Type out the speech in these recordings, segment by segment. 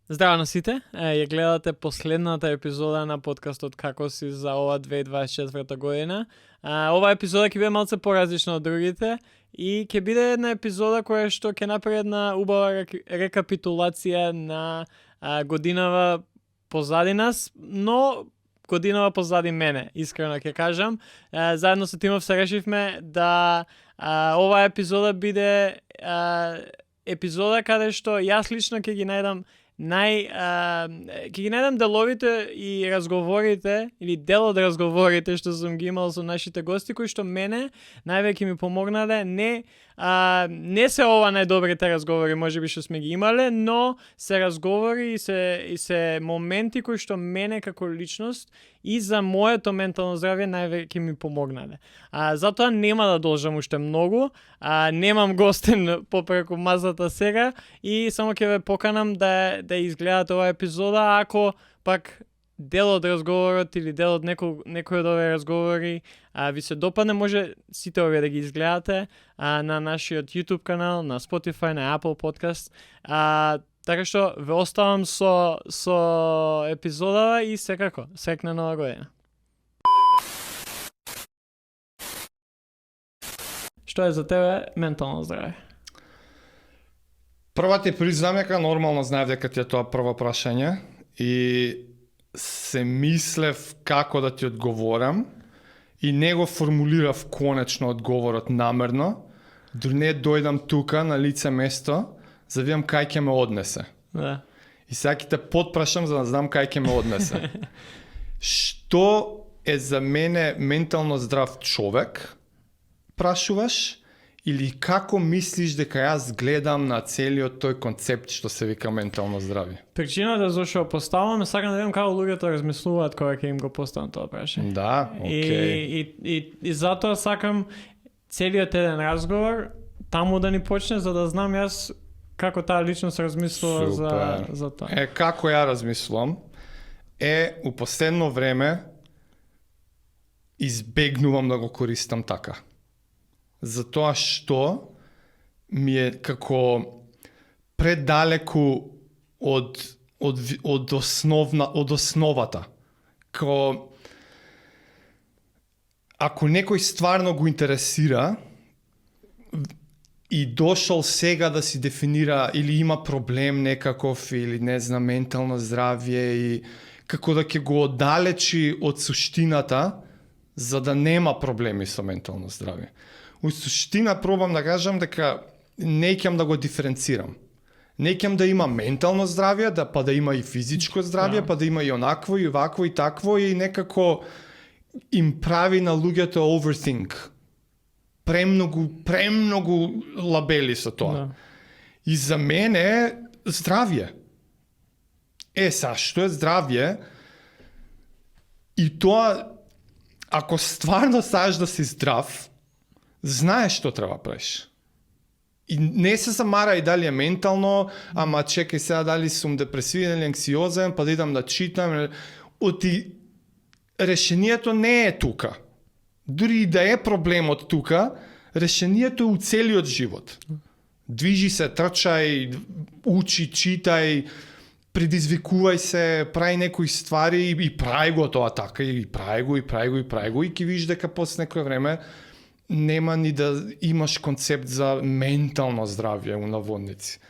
Здраво на сите, ја гледате последната епизода на подкастот Како си за ова 2024 година. Ова епизода ќе биде малце поразлична од другите и ќе биде една епизода која што ќе направи една убава рекапитулација на годинава позади нас, но годинава позади мене, искрено ќе кажам. Заедно со тимов се решивме да ова епизода биде епизода каде што јас лично ќе ги најдам ќе ги најдам деловите и разговорите или дел од разговорите што сум ги имал со нашите гости, кои што мене највеќе ми помогнале. Не се ова најдобрите разговори можеби што сме ги имале, но се разговори и се моменти кои што мене како личност и за моето ментално здравје највеќе ми помогнале. Затоа нема да должам уште многу, немам гостен попреку мазата сега и само ќе ве поканам да изгледате оваа епизода, ако пак дел од разговорот или дел од некој од овие разговори ви се допадне, може сите овие да ги изгледате на нашиот YouTube канал, на Spotify, на Apple Podcast. Така што ве оставам со епизодава и секако, среќна нова година. Што е за тебе ментално здравје? Прва ти признам дека нормално знаев дека ти е тоа прво прашање и се мислев како да ти одговорам и не го формулирав конечно одговорот намерно, дури не дојдам тука на лице место, за да видам кај ќе ме однесе. Да. И сега ќе те потпрашам за да знам кај ќе ме однесе. Што е за мене ментално здрав човек? Прашуваш? Или како мислиш дека јас гледам на целиот тој концепт што се вика ментално здравје? Причината зашто поставам е сакам да видам како луѓето размислуваат кога ќе им го поставам тоа прашање. Да, окей. И затоа сакам целиот еден разговор таму да ни почне, за да знам јас како таа личност размислува за тоа. Како ја размислувам у последно време избегнувам да го користам така. Затоа што ми е како предалеку од основата. Ако некој стварно го интересира и дошол сега да си дефинира или има проблем некаков или не знам ментално здравје и како да ќе го оддалечи од суштината за да нема проблеми со ментално здравје. У суштина пробам да кажам дека не ќе да го диференцирам. Не ќе да има ментално здравје, па да има и физичко здравје, па да има и онакво и вакво и такво и некако им прави на луѓето overthink. Премногу лабели со тоа. Да. И за мене здравје. Што е здравје? И тоа, ако стварно сакаш да си здрав, знаеш што треба правиш. И не се замара и дали е ментално, ама чекај сега дали сум депресивен или анксиозен, па да идам да читам. Решението не е тука. Дури и да е проблемот тука, решението е у целиот живот. Движи се, трчај, учи, читај, предизвикувај се, прави некои ствари и прави го тоа така, и прави го, и ќе видиш дека после некој време нема ни да имаш концепт за ментално здравје у наводници.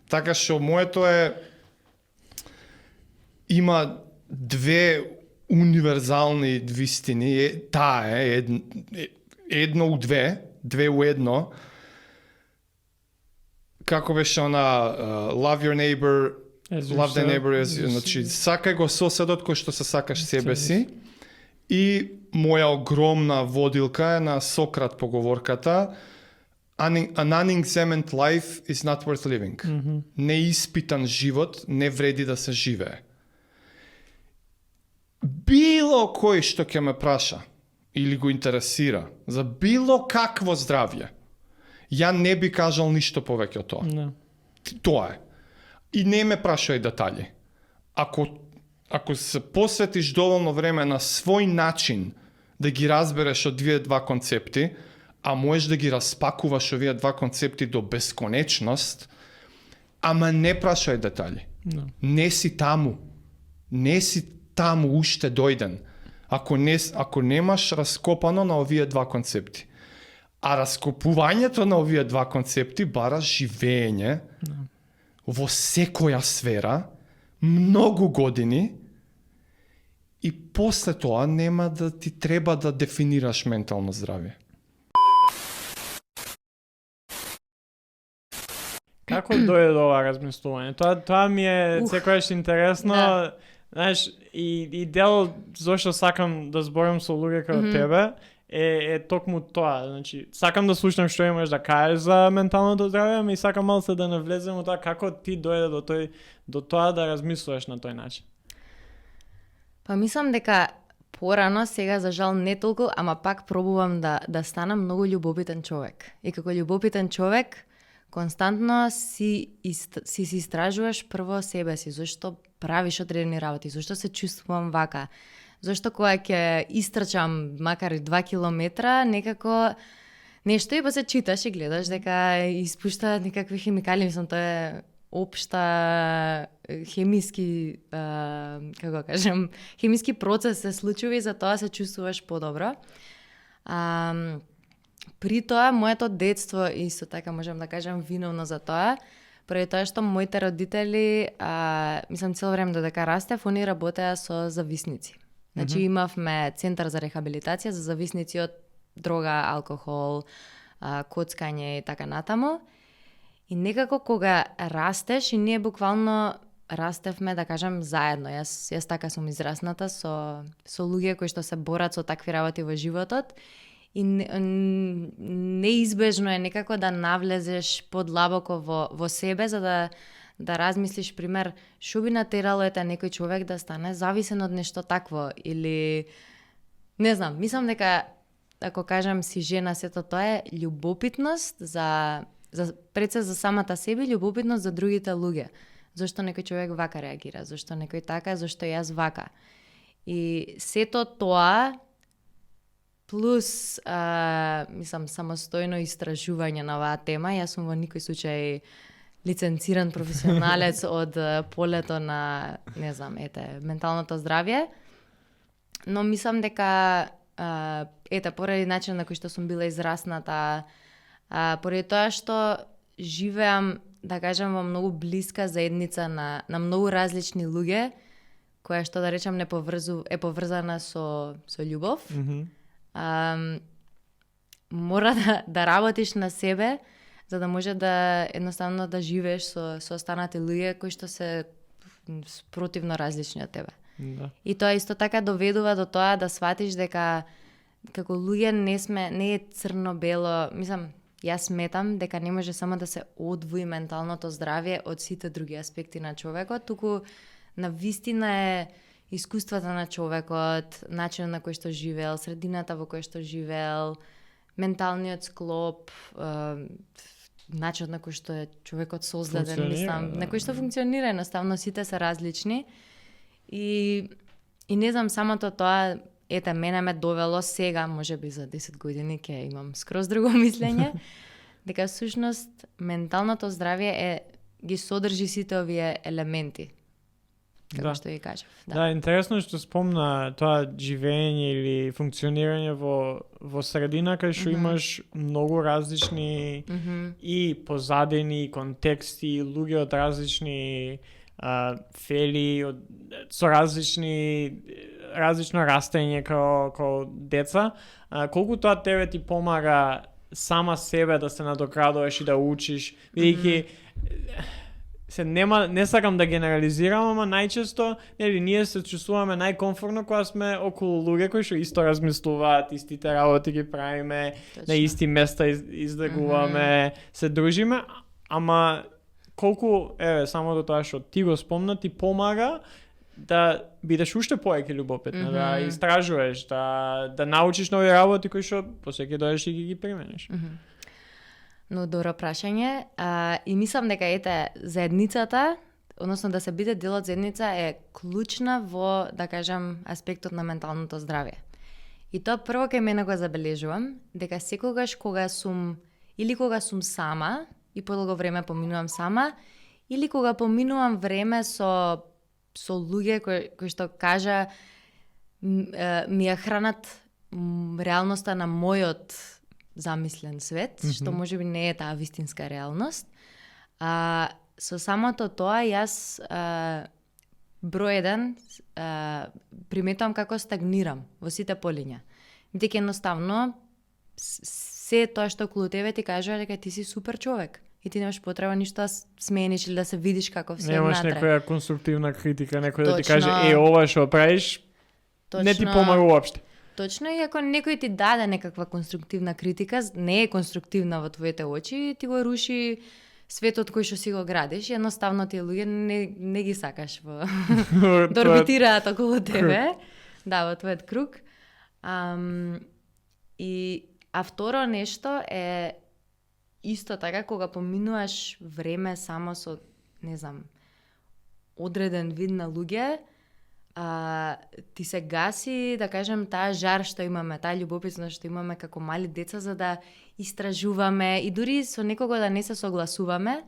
Така што моето има две универзални вистини, таа е едно у две у едно. Како беше она love your neighbor, love thy neighbor, значи сакај го соседот кој што се сакаш себе си. И моја огромна водилка е на Сократ поговорката An unexamined life is not worth living. Неиспитан живот не вреди да се живее. Било кој што ќе ме праша или го интересира за било какво здравје, ја не би кажал ништо повеќе од тоа. No. Тоа е. И не ме прашај детали. Ако се посветиш доволно време на свој начин да ги разбереш од овие два концепти, а можеш да ги распакуваш овие два концепти до бесконечност, ама не прашај детали. Да. Не си таму. Не си таму уште дојден. Ако немаш раскопано на овие два концепти. А раскопувањето на овие два концепти бара живење во секоја сфера, многу години, и после тоа нема да ти треба да дефинираш ментално здравје. Како дојде до ова размислување? Тоа ми е секогаш интересно. Да. Знаеш, и дел зошто сакам да зборам со луѓе како тебе е токму тоа. Значи, сакам да слушнам што имаш да кажеш за менталното здравје, ама и сакам малце да навлезем во тоа како ти дојде до тоа да размислуваш на тој начин. Па мислам дека порано, сега за жал не толку, ама пак пробувам да станам многу љубопитен човек. И како љубопитен човек, константно си истражуваш прво себе си, зашто правиш одредени работи, зашто се чувствувам вака, зашто кога ќе истрчам макар и 2 километра, некако нешто и па се читаш и гледаш дека испушта некакви химикали, мислам тоа е општа хемиски, како кажем, хемиски процес се случува и за тоа се чувствуваш подобро. При тоа, моето детство, исто така можам да кажам виновно за тоа, преди тоа што моите родители, мислам цело време додека растев, они работеа со зависници. Значи имавме центар за рехабилитација за зависници од дрога, алкохол, коцкање и така натаму. И некако кога растеш, и ние буквално растевме, да кажем, заедно. Јас така сум израсната со луѓе кои што се борат со такви работи во животот. И неизбежно е некако да навлезеш подлабоко во себе, за да размислиш, пример, шо би натерало некој човек да стане зависен од нешто такво, или не знам, мислам дека ако кажам си жена, сето тоа е љубопитност пред се за самата себе, љубопитност за другите луѓе. Зошто некој човек вака реагира, зошто некој така, зошто јас вака. И сето тоа плюс, мислам, самостојно истражување на оваа тема. Јас сум во никој случај лиценциран професионалец од полето на, не знам, менталното здравје. Но мислам дека, поради начин на кој што сум била израсната, поради тоа што живеам, да кажам, во многу блиска заедница на многу различни луѓе, која што, да речам, е поврзана со љубов. Мора да работиш на себе, за да може да едноставно да живееш со останати луѓе кои што се спротивно различни од тебе. Да. И тоа исто така доведува до тоа да сватиш дека како луѓе не е црно-бело, мислам, јас сметам дека не може само да се одвои менталното здравје од сите други аспекти на човекот, туку на вистина е искуствата на човекот, начинот на кој што живеел, средината во која што живеел, менталниот склоп, начинот на кој што е човекот создаден, мислам, на кој што функционира, едноставно сите се различни. И не знам, самото тоа, мене ме довело сега, може би за 10 години ќе имам скроз друго мислење, дека всушност менталното здравје ги содржи сите овие елементи. Како што ги кажав. Да, интересно што спомна тоа живење или функционирање во средина кај што имаш многу различни и позадини, и контексти, луѓе од различни фели, со различно растење како деца. Колку тоа тебе ти помага сама себе да се надоградуваш и да учиш, бидејќи не сакам да генерализирам, ама најчесто ние се чувствуваме најкомфортно кога сме околу луѓе кои што исто размислуваат, истите работи ги правиме, на исти места излегуваме, се дружиме, ама колку, само до тоа што ти го спомна, ти помага да бидеш уште повеќе љубопитна, да истражуваш, да научиш нови работи кои што после ќе дојдеш и ги примениш. Но добро прашање. И мислам дека заедницата, односно да се биде дел од заедница е клучна во, да кажам, аспектот на менталното здравје. И тоа прво кај мене го забележувам, дека секогаш кога сум сама и подолго време поминувам сама, или кога поминувам време со луѓе кои што кажа ми ја хранат реалноста на мојот замислен свет, што можеби не е таа вистинска реалност. Со самото тоа јас број еден приметувам како стагнирам во сите полиња. Бидејќи едноставно се тоа што околу тебе ти кажува дека ти си супер човек и ти немаш потреба ништо да смениш или да се видиш каков си Немаш внатре. некоја конструктивна критика, некој да ти Точно. каже ова што правиш не ти помага уопште. Точно, и ако некој ти даде некаква конструктивна критика, не е конструктивна во твоите очи, ти го руши светот кој што си го градиш, едноставно тие луѓе не ги сакаш во да орбитираат околу тебе. Да, во твојот круг. А второ нешто е исто така кога поминуваш време само со, не знам, одреден вид на луѓе, ти се гаси, да кажем, таа жар што имаме, таа љубопитност што имаме како мали деца за да истражуваме и дури со некого да не се согласуваме,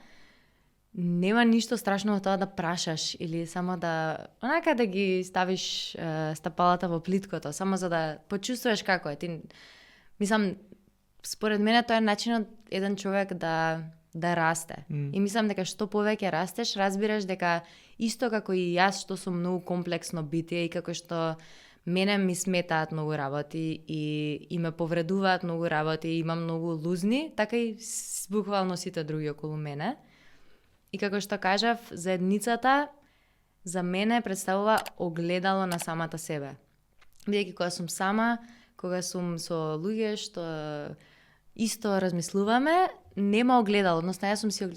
нема ништо страшно во тоа да прашаш или само да онака да ги ставиш стапалата во плиткото, само за да почувствуваш како е. Ти, мислам, според мене тоа е начинот еден човек да расте. И мислам дека што повеќе растеш, разбираш дека исто како и јас што сум многу комплексно битие и како што мене ми сметаат многу работи и ме повредуваат многу работи и имам многу лузни, така и буквално сите други околу мене. И како што кажав, заедницата за мене представува огледало на самата себе. Бидејќи кога сум сама, кога сум со луѓе што исто размислуваме, нема огледало, односно јас сум си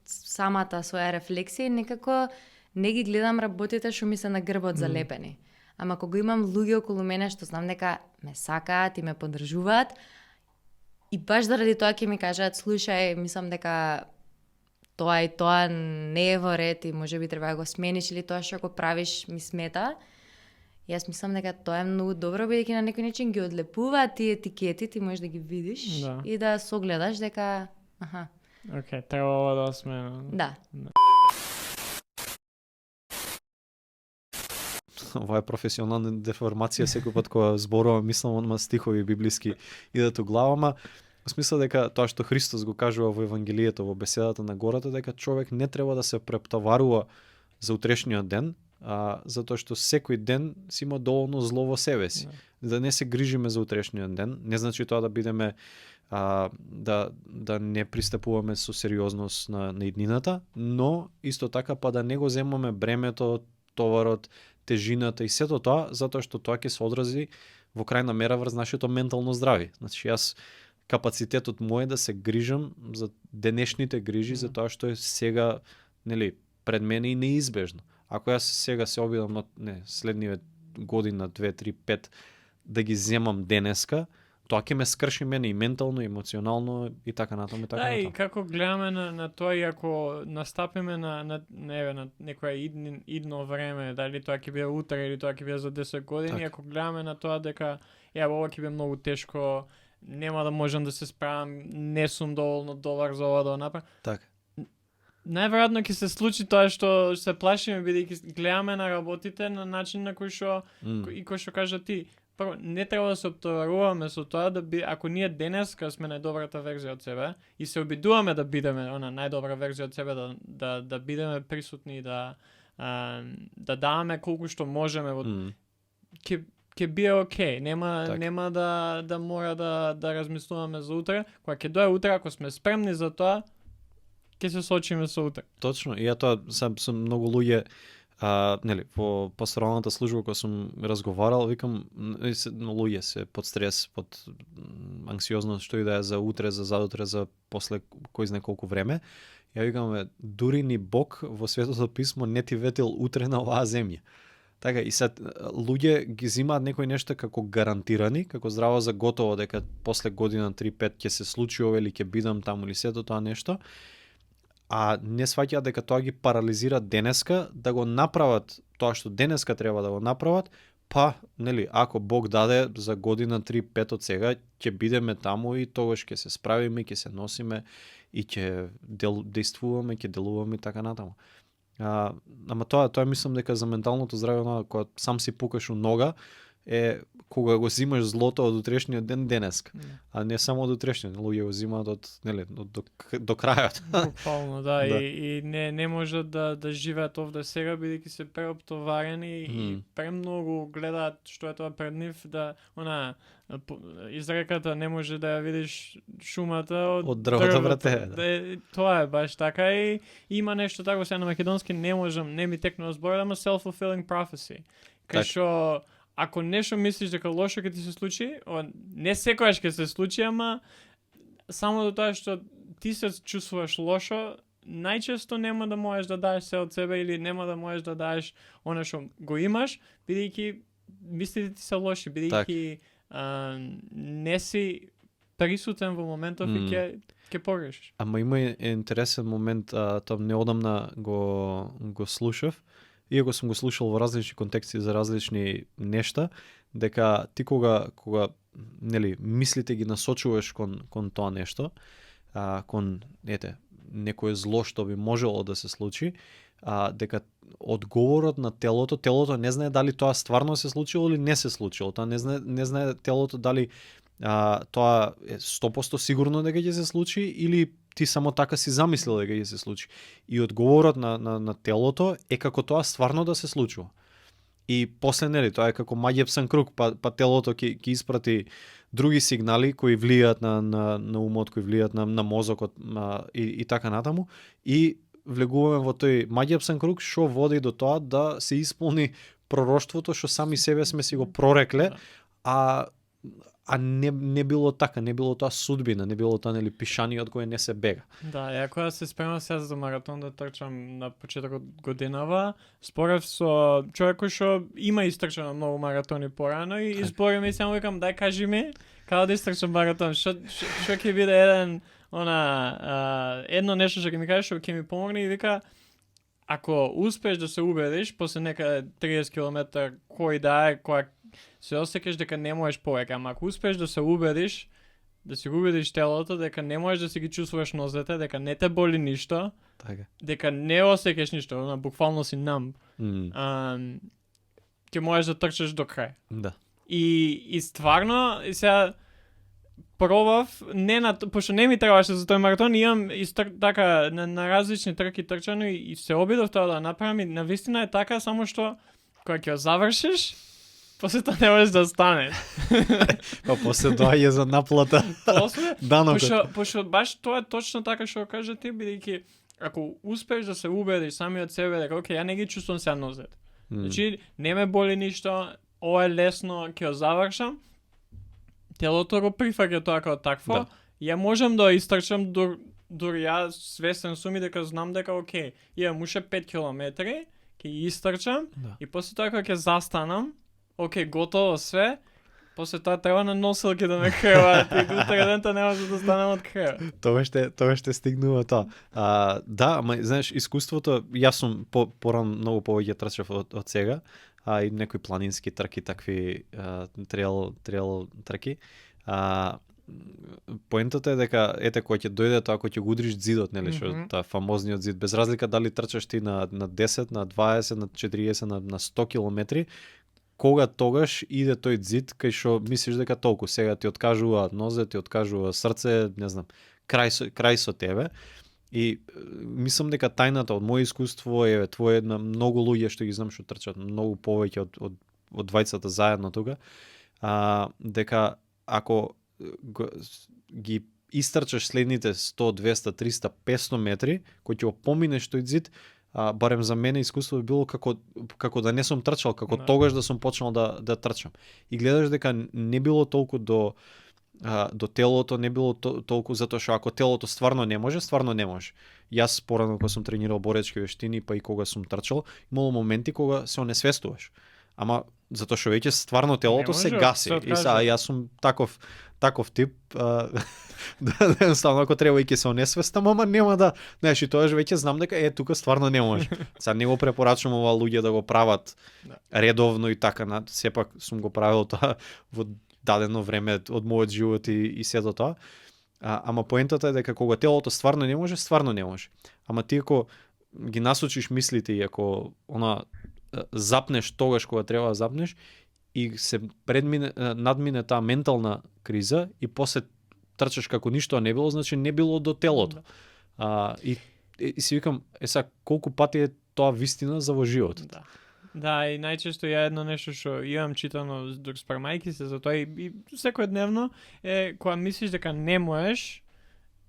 самата своја рефлексија и некако не ги гледам работите што ми се на грбот залепени. Ама кога имам луѓе околу мене што знам дека ме сакаат и ме поддржуваат, и баш заради тоа ќе ми кажат, слушај, мислам дека тоа и тоа не е во ред и можеби треба да го смениш или тоа што го правиш ми смета. Јас мислам дека тоа е многу добро, бидејќи на некој начин ги одлепуваат тие етикети, ти можеш да ги видиш и да согледаш дека Океј, треба ова да смена. Да. Ова е професионална деформација, секој пат кога зборувам, мислам онма стихови библиски идат у главама, во смисла дека тоа што Христос го кажува во Евангелието, во беседата на гората, дека човек не треба да се прептоварува за утрешниот ден, затоа што секој ден си има доволно зло во себе си. Да не се грижиме за утрешниот ден, не значи тоа да бидеме да не пристапуваме со сериозност на иднината, но исто така па да не го земаме бремето, товарот, тежината и сето тоа, затоа што тоа ќе се одрази во крајна мера врз нашето ментално здравје. Значи јас капацитетот мој да се грижам за денешните грижи, за тоа што е сега, нели, пред мене и неизбежно. Ако јас сега се обидам следниве година, 2, 3, 5 да ги земам денеска, тоа ќе ме скрши мене и ментално, и емоционално и така натаму и така натаму. Да, и како гледаме на тоа и ако настапиме на некоја идно време, дали тоа ќе биде утре или тоа ќе биде за 10 години, Так. ако гледаме на тоа дека ова ќе биде многу тешко, нема да можам да се справам, не сум доволно добар за ова да направам. Така. Најверојатно ќе се случи тоа што се плашиме, бидејќи гледаме на работите на начин на кој што и кој што кажа ти. Прво, не треба да се оптоваруваме со тоа ако ние денеска сме најдобрата верзија од себе и се обидуваме да бидеме најдобра верзија од себе, да бидеме присутни, да даваме колку што можеме, ќе биде окей. Нема да мора да размислуваме за утре. Кога ќе дое утре, ако сме спремни за тоа, ќе се соочиме со утре. Точно, и ја тоа сум многу луѓе нели, во пасторалната служба кога сум разговарал, викам, луѓе се под стрес, под анксиозност, што и да е за утре, за задутре, за после кој знае колку време. Ја викам, дури ни Бог во Светото писмо не ти ветил утре на оваа земја. Така, и сад, луѓе ги зимаат некои нешта како гарантирани, како здраво за готово, дека после година 3-5 ќе се случи ова или ќе бидам таму или сето тоа нешто, а не сваќаат дека тоа ги парализира денеска да го направат тоа што денеска треба да го направат, Па, нели, ако Бог даде за година 3-5 од сега, ќе бидеме таму и тогаш ќе се справиме, ќе се носиме и ќе действуваме, ќе делуваме и така натаму. Ама тоа мислам дека за менталното здраве, кога сам си пукаш у нога, е кога го зимаш злото од утрешниот ден денеска, а не само од утрешниот, луѓе го зимаат до крајот. Буквално, да, и не можат да живеат овде сега, бидејќи се преоптоварени и премногу гледаат што е тоа пред нив, да изреката не може да ја видиш шумата од дрвото, брате. Тоа е баш така и има нешто тако сега на македонски не ми текнува зборот, ама self-fulfilling prophecy. Кај што ако нешто мислиш дека лошо ќе ти се случи, не секогаш ќе се случи, ама само до тоа што ти се чувствуваш лошо, најчесто нема да можеш да даеш се од себе или нема да можеш да даеш она што го имаш, бидејќи мислите ти се лоши, бидејќи не си присутен во моментов и ќе погрешиш. Ама има интересен момент, тоа неодамна го слушав, иако сум го слушал во различни контексти за различни нешта, дека ти кога нели мислите ги насочуваш кон тоа нешто, кон некое зло што би можело да се случи, дека одговорот на телото не знае дали тоа стварно се случило или не се случило. Тоа не знае телото дали тоа е 100% сигурно дека ќе се случи или ти само така си замислил дека ќе се случи. И одговорот на телото е како тоа стварно да се случува. И после нели тоа е како маѓепсен круг, па телото ќе испрати други сигнали кои влијаат на умот, кои влијаат на мозокот и така натаму, и влегуваме во тој маѓепсен круг што води до тоа да се исполни пророштвото што сами себе сме си го прорекле, а не било така, не било тоа судбина, не било тоа нели пишаниот кој не се бега. Да, ја кога се спремам сега за маратон да трчам на почетокот годинава, спорев со човек кој што има истрчано многу маратони порано и изборим и само викам дај кажи ми како да истрчам маратон, што ќе биде едно нешто што ќе ми кажеш што ќе ми помогне, и вика ако успееш да се убедиш после некаде 30 км кој да е, која се осеќаш дека не можеш повеќе, ама ако успееш да се убедиш, да си го убедиш телото дека не можеш да си ги чувствуваш нозете, дека не те боли ништо, така, дека не осеќаш ништо, буквално си нам, ќе можеш да трчаш до крај. Да. И стварно, сега пробав, пошто не ми требаше за тој маратон, имам така на различни трки трчано и се обидов тоа да направам и навистина е така, само што кога ќе завршиш, после тоа не можеш да станеш. Па после доаѓа за наплата. После, данокот. Пошто баш тоа е точно така што кажа ти, бидејќи ако успееш да се убедиш сами од себе дека окей, ја не ги чувствувам сега нозет. Значи не ме боли ништо, ова е лесно, ќе го завршам. Телото го прифаќа тоа како такво. Да. Ја можам да истрчам дури ја свесен сум и дека знам дека окей, имам уште 5 километри, ќе истрчам и после тоа кога ќе застанам, окей, готово све, после тоа треба на носилки да ме креваат и утре дента не може да станам од крев. Тоа ще стигнува тоа. Да, ама знаеш, искуството, јас сум порано многу повеќе трчав од сега, и некои планински трки, такви трейл трки. Поентата е дека кога ќе дојде тоа, кога ќе го удриш зидот, нели, што тоа фамозниот зид, без разлика дали трчаш ти на 10, на 20, на 40, на 100 километри, кога тогаш иде тој зид кај што мислиш дека толку сега ти откажува нозе, ти откажува срце, не знам, крај со тебе. И мислам дека тајната од моје искуство е твое на многу луѓе што ги знам што трчат многу повеќе од двајцата заедно тука, дека ако ги истрчаш следните 100, 200, 300, 500 метри, кој ќе поминеш тој зид, барем за мене искуство би било како да не сум трчал, како тогаш да сум почнал да трчам. И гледаш дека не било толку до телото, не било толку затоа што ако телото стварно не може. Јас порано кога сум тренирал боречки вештини, па и кога сум трчал, имало моменти кога се онесвестуваш. Ама затоа што веќе стварно телото се гаси. И сега јас сум таков таков тип, да едноставно ако треба и ќе се онесвестам, ама нема да, знаеш, и тоа веќе знам дека тука стварно не може. Сега не го препорачувам ова луѓе да го прават редовно и така, сепак сум го правил тоа во дадено време од мојот живот и сето тоа. Ама поентата е дека кога телото стварно не може, стварно не може. Ама ти ако ги насочиш мислите и ако запнеш тогаш кога треба да запнеш и се надмине таа ментална криза и после трчаш како ништо не било, значи не било до телото. И си викам, сега колку пати е тоа вистина за во животот. Да, и најчесто ја едно нешто што имам читано док спремајки се за тоа и секојдневно е кога мислиш дека не можеш,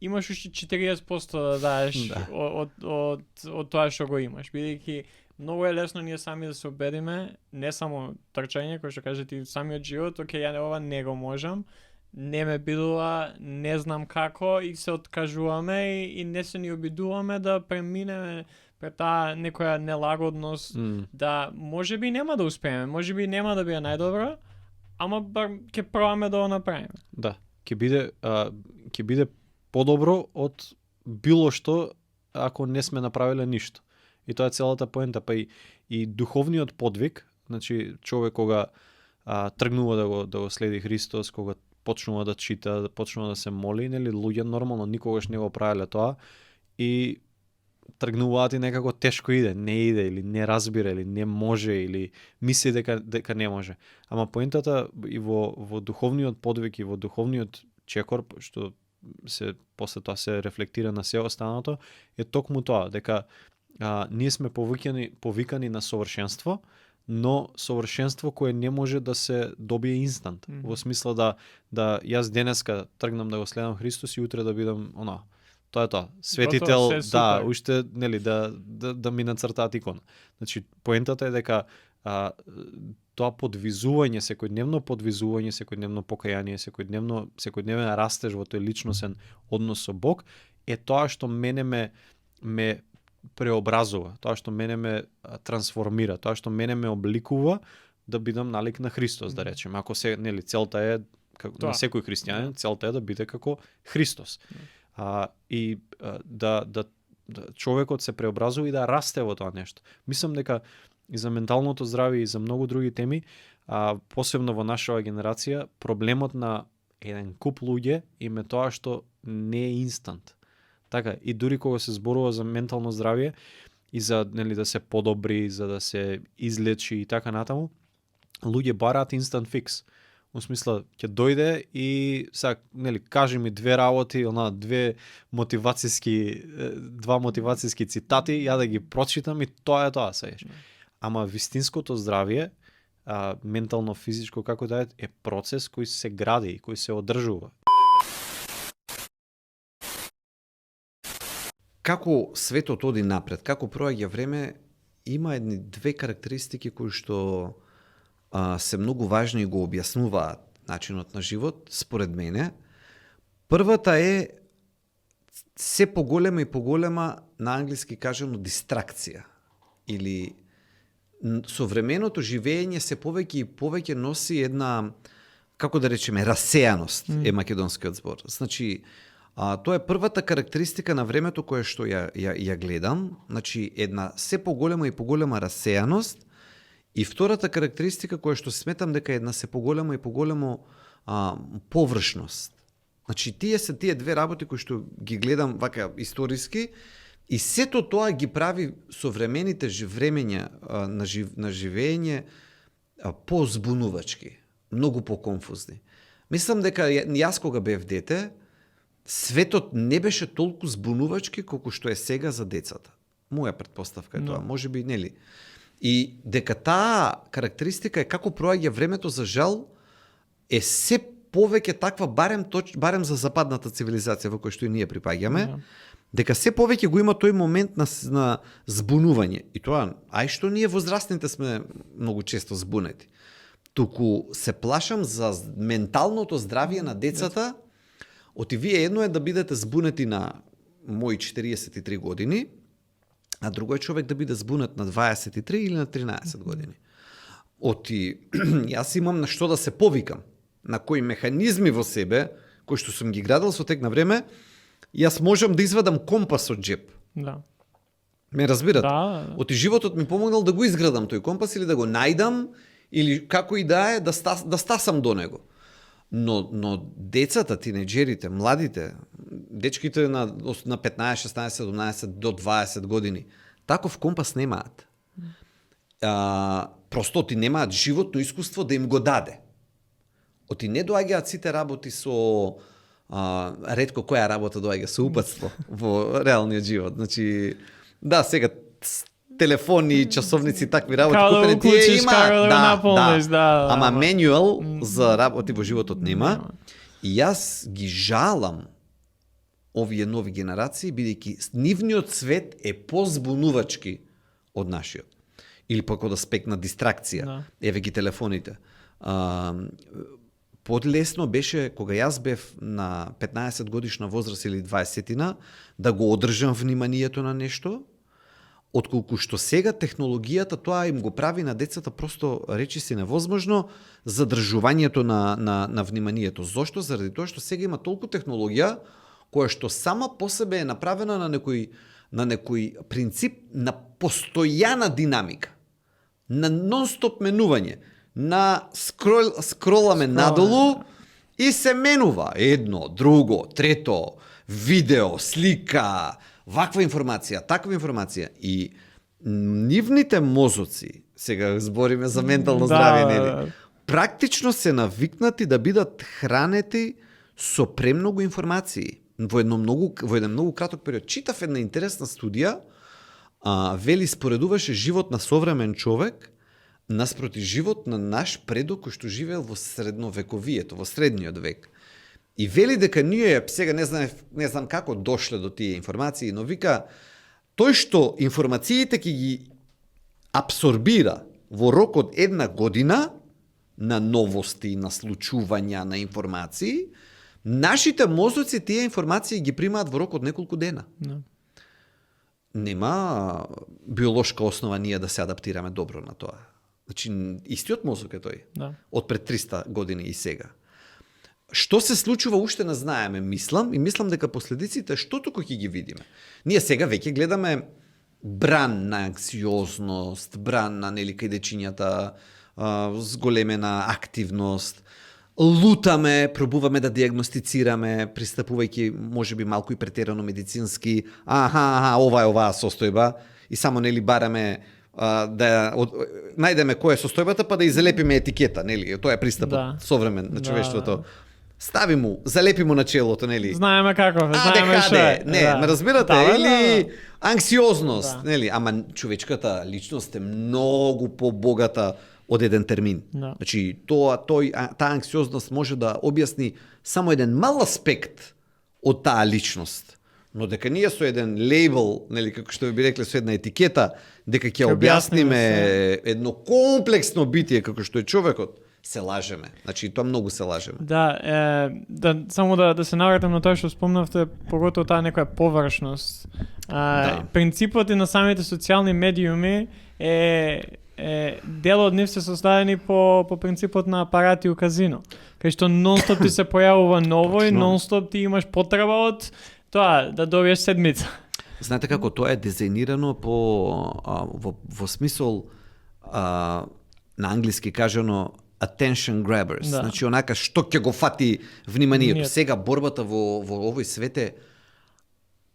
имаш уште 40% да дадеш од тоа што го имаш, бидејќи многу е лесно ние сами да се убедиме, не само трчање, кој што каже ти самиот живот, окей, ја ова не го можам, не ме бидува, не знам како и се откажуваме и не се ни обидуваме да преминеме пред таа некоја нелагодност, да можеби нема да успееме, можеби нема да биде најдобро, ама бар ќе пробаме да го направиме. Да, ќе биде подобро од било што ако не сме направиле ништо. И тоа е целата поента, па и духовниот подвиг, значи човек кога тргнува да го следи Христос, кога почнува да чита, да почнува да се моли, нели луѓе нормално никогаш не го правеле тоа и тргнуваат и некако тешко иде, не иде или не разбира или не може или мисли дека не може. Ама поентата и во духовниот подвиг и во духовниот чекор што се после тоа се рефлектира на се останато е токму тоа дека ние сме повикани на совршенство, но совршенство кое не може да се добие инстант. Во смисла да јас денеска тргнам да го следам Христос и утре да бидам тоа е тоа. Светител, да, уште нели да ми нацртаат икона. Значи поентата е дека тоа подвизување, секојдневно подвизување, секојдневно покаяние, секојдневен растеж во тој личносен однос со Бог е тоа што мене ме преобразува, тоа што мене ме трансформира, тоа што мене ме обликува да бидам налик на Христос, да речеме. Ако нели целта е на секој христијанин, целта е да биде како Христос. И да човекот се преобразува и да расте во тоа нешто. Мислам дека и за менталното здравје и за многу други теми, посебно во нашава генерација, проблемот на еден куп луѓе им е тоа што не е инстант. Така, и дури кога се зборува за ментално здравје и за нели да се подобри, за да се излечи и така натаму, луѓе бараат инстант фикс. Во смисла, ќе дојде и сега, нели, кажи ми две работи, два мотивацијски цитати, ја да ги прочитам и тоа е тоа, сееш. Ама вистинското здравје, ментално, физичко, како да е процес кој се гради, кој се одржува. Како светот оди напред, како проаѓа време, има едни две карактеристики кои што се многу важни и го објаснуваат начинот на живот, според мене. Првата е се поголема и поголема, на англиски кажано, дистракција. Или современото живење се повеќе и повеќе носи една, како да речеме, расејаност, е македонскиот збор. Значи, тоа е првата карактеристика на времето кое што ја гледам, значи една се поголема и поголема расејаност. И втората карактеристика која што сметам дека е една се поголема и поголемо површност. Значи тие две работи кои што ги гледам вака историски и сето тоа ги прави современите времења на живење позбунувачки, многу поконфузни. Мислам дека јас кога бев дете, светот не беше толку збунувачки колку што е сега за децата. Моја претпоставка е тоа, можеби нели. И дека таа карактеристика е како проаѓа времето, за жал, е се повеќе таква, барем за западната цивилизација во која што и ние припаѓаме, дека се повеќе го има тој момент на збунување. И тоа, ај што ние возрастните сме многу често збунети. Туку се плашам за менталното здравје на децата. Оти вие едно е да бидете збунети на мои 43 години, а друго е човек да биде збунет на 23 или на 13 години. Оти, јас имам на што да се повикам. на кои механизми во себе, кои што сум ги градил со тек на време, јас можам да извадам компас од джеп. Да. Ме разбирате? Да. Оти животот ми помогнал да го изградам тој компас или да го најдам или како и да е да стасам до него. Но децата, тинеџерите, младите, дечките на 15, 16, 17 до 20 години, таков компас немаат. Просто ти немаат животно искуство да им го даде. Оти не доаѓаат сите работи со ретко која работа доаѓа со упатство во реалниот живот. Значи, да, сега телефони, часовници, такви работи, Како да купене го тие уклучиш, има, како да го наполниш, да. Ама менуал за работи во животот нема. И јас ги жалам овие нови генерации, бидејќи нивниот свет е позбунувачки од нашиот. Или пак од аспект на дистракција. Да. Еве ги телефоните. Подлесно беше, кога јас бев на 15 годишна возраст или 20-тина, да го одржам вниманието на нешто, отколку што сега технологијата тоа им го прави на децата просто речиси невозможно задржувањето на вниманието. Зошто? Заради тоа што сега има толку технологија која што сама по себе е направена на некој принцип на постојана динамика, на нон-стоп менување, на скроламе надолу и се менува едно, друго, трето, видео, слика, ваква информација, таква информација. И нивните мозоци, сега збориме за ментално здравје, нели? Практично се навикнати да бидат хранети со премногу информации во еден многу краток период. Читав една интересна студија, вели споредуваше живот на современ човек наспроти живот на наш предок кој што живеел во средновековието, во средниот век. И вели дека ние, сега не знам како дошле до тие информации, но вика, тој што информациите ќе ги абсорбира во рок од една година на новости, на случувања, на информации, нашите мозоци тие информации ги примаат во рок од неколку дена. Да. Нема биолошка основа ние да се адаптираме добро на тоа. Значи, истиот мозок е тој. Да. Од пред 300 години и сега. Што се случува уште не знаеме, мислам дека последиците што туку ќе ги видиме. Ние сега веќе гледаме бран на анксиозност, бран на нели кај дечињата, зголемена активност, лутаме, пробуваме да диагностицираме, пристапувајќи можеби малку и претерано медицински, ова е оваа состојба и само нели бараме најдеме која е состојбата па да и залепиме етикета, нели? Тоа е пристапот современ на човештвото. Стави му, залепи му на челото, нели? Знаеме како, знаеме што е. Не, ме разбирате? Или анксиозност, нели? Ама човечката личност е многу побогата од еден термин. Значи, таа анксиозност може да објасни само еден мал аспект од таа личност. Но дека ние со еден лейбл, нели, како што би рекле, со една етикета, дека ќе објасниме едно комплексно битие како што е човекот, се лажеме. Значи, тоа многу се лажеме. Да, само да се навратам на тоа што спомнавте, поготово таа некоја површност. Принципот и на самите социјални медиуми дел од нив се составени по принципот на апарати у казино. Кај што нон-стоп ти се појавува ново и нон-стоп ти имаш потреба од тоа да добиеш седмица. Знаете како тоа е дизајнирано во смисол на англиски кажано attention grabbers. Да. Значи онака што ќе го фати вниманието. Сега борбата во овој свет е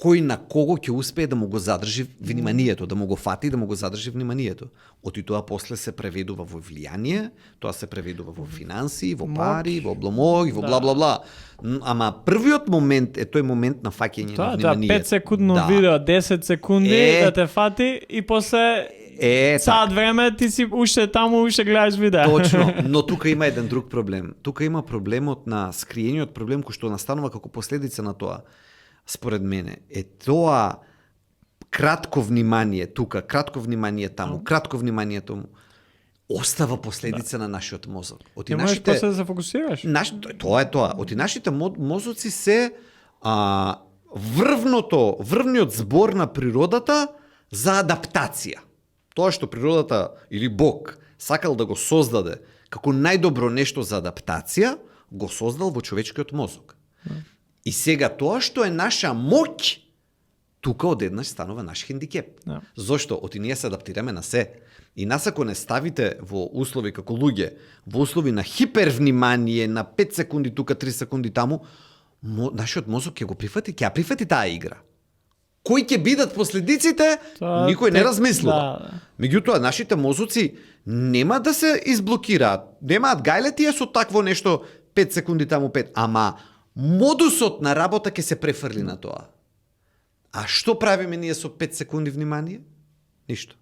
кој на кого ќе успее да му го задржи вниманието, да му го фати и да му го задржи вниманието. Оти тоа после се преведува во влијание, тоа се преведува во финанси, во пари, во обломог, во бла бла бла. Ама првиот момент е тој момент на фаќање на вниманието. 5 секундно видео, 10 секунди да те фати и после сад време ти си уште таму, уште гледаш видео. Точно, но тука има еден друг проблем. Тука има проблемот на скриениот проблем кој што настанува како последица на тоа. Според мене е тоа кратко внимание тука, кратко внимание таму, кратко внимание тому остава последица на нашиот мозок. Ти можеш после да се фокусираш. Тоа е тоа. Оти нашите мозоци се врвниот збор на природата за адаптација. Тоа што природата или Бог сакал да го создаде како најдобро нешто за адаптација, го создал во човечкиот мозок. И сега тоа што е наша моќ, тука одеднаш станува наш хендикеп. Да. Зошто? Оти ние се адаптираме на се. И нас ако не ставите во услови како луѓе, во услови на хипервнимание, на 5 секунди тука, 3 секунди таму, нашиот мозок ќе го прифати, ќе ја прифати таа игра. Кои ќе бидат последиците, никој не размислува. Да. Меѓутоа, нашите мозоци нема да се изблокираат, немаат гајлетија со такво нешто 5 секунди таму 5, ама модусот на работа ќе се префрли на тоа. А што правиме ние со 5 секунди внимание? Ништо.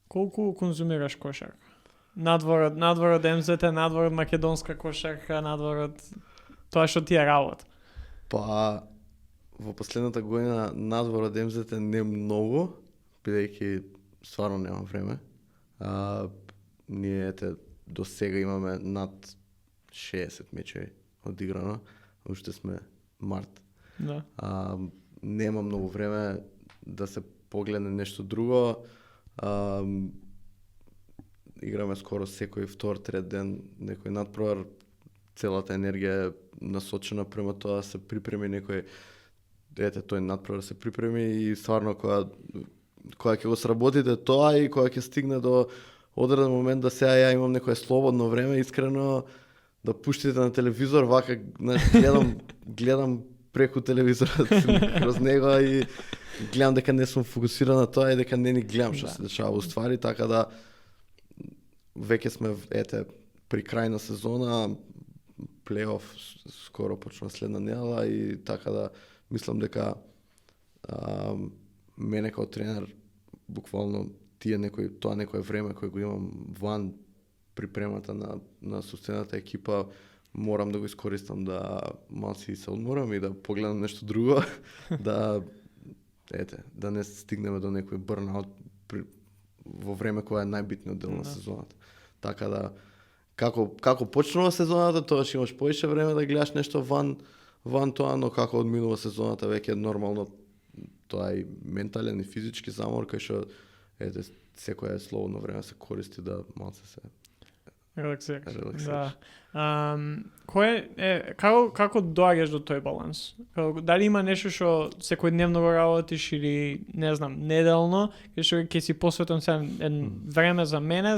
Колку конзумираш кошарка? Надвор од МЗТ, надвор од македонска кошарка, надвор од тоа што ти е работа. Па, во последната година надвор од МЗТ не многу, бидејќи стварно немам време. Ние до сега имаме над 60 мечеви одиграно, уште сме март. Да. Нема многу време да се погледне нешто друго. Играме скоро секој втор, трет ден некој надпревар, целата енергија е насочена према тоа да се припреми некој, тој надпревар се припреми и стварно кога ќе го сработите тоа и кога ќе стигне до одреден момент да сега ја имам некое слободно време, искрено да пуштите на телевизор, вака гледам преку телевизорот кроз него и гледам дека не сум фокусиран на тоа и дека не ни гледам што се дешава уствари, така да веќе сме при крај на сезона, плейоф скоро почнува следна недела и така да мислам дека мене како тренер буквално тоа некое време кој го имам ван припремата на собствената екипа, морам да го искористам да малци се одморам и да погледам нешто друго, да не стигнеме до некој бърнаут во време кога е најбитниот дел на сезоната. Така да како почнува сезоната, тоа ќе имаш повеќе време да гледаш нешто ван тоа, но како одминува сезоната веќе нормално тоа и ментален и физички замор кај што секое слободно време се користи да малце се Релаксираш. релаксираш. Како доаѓаш до тој баланс? Дали има нешто што секојдневно го работиш или не знам, неделно, кај што ќе си посветам време за мене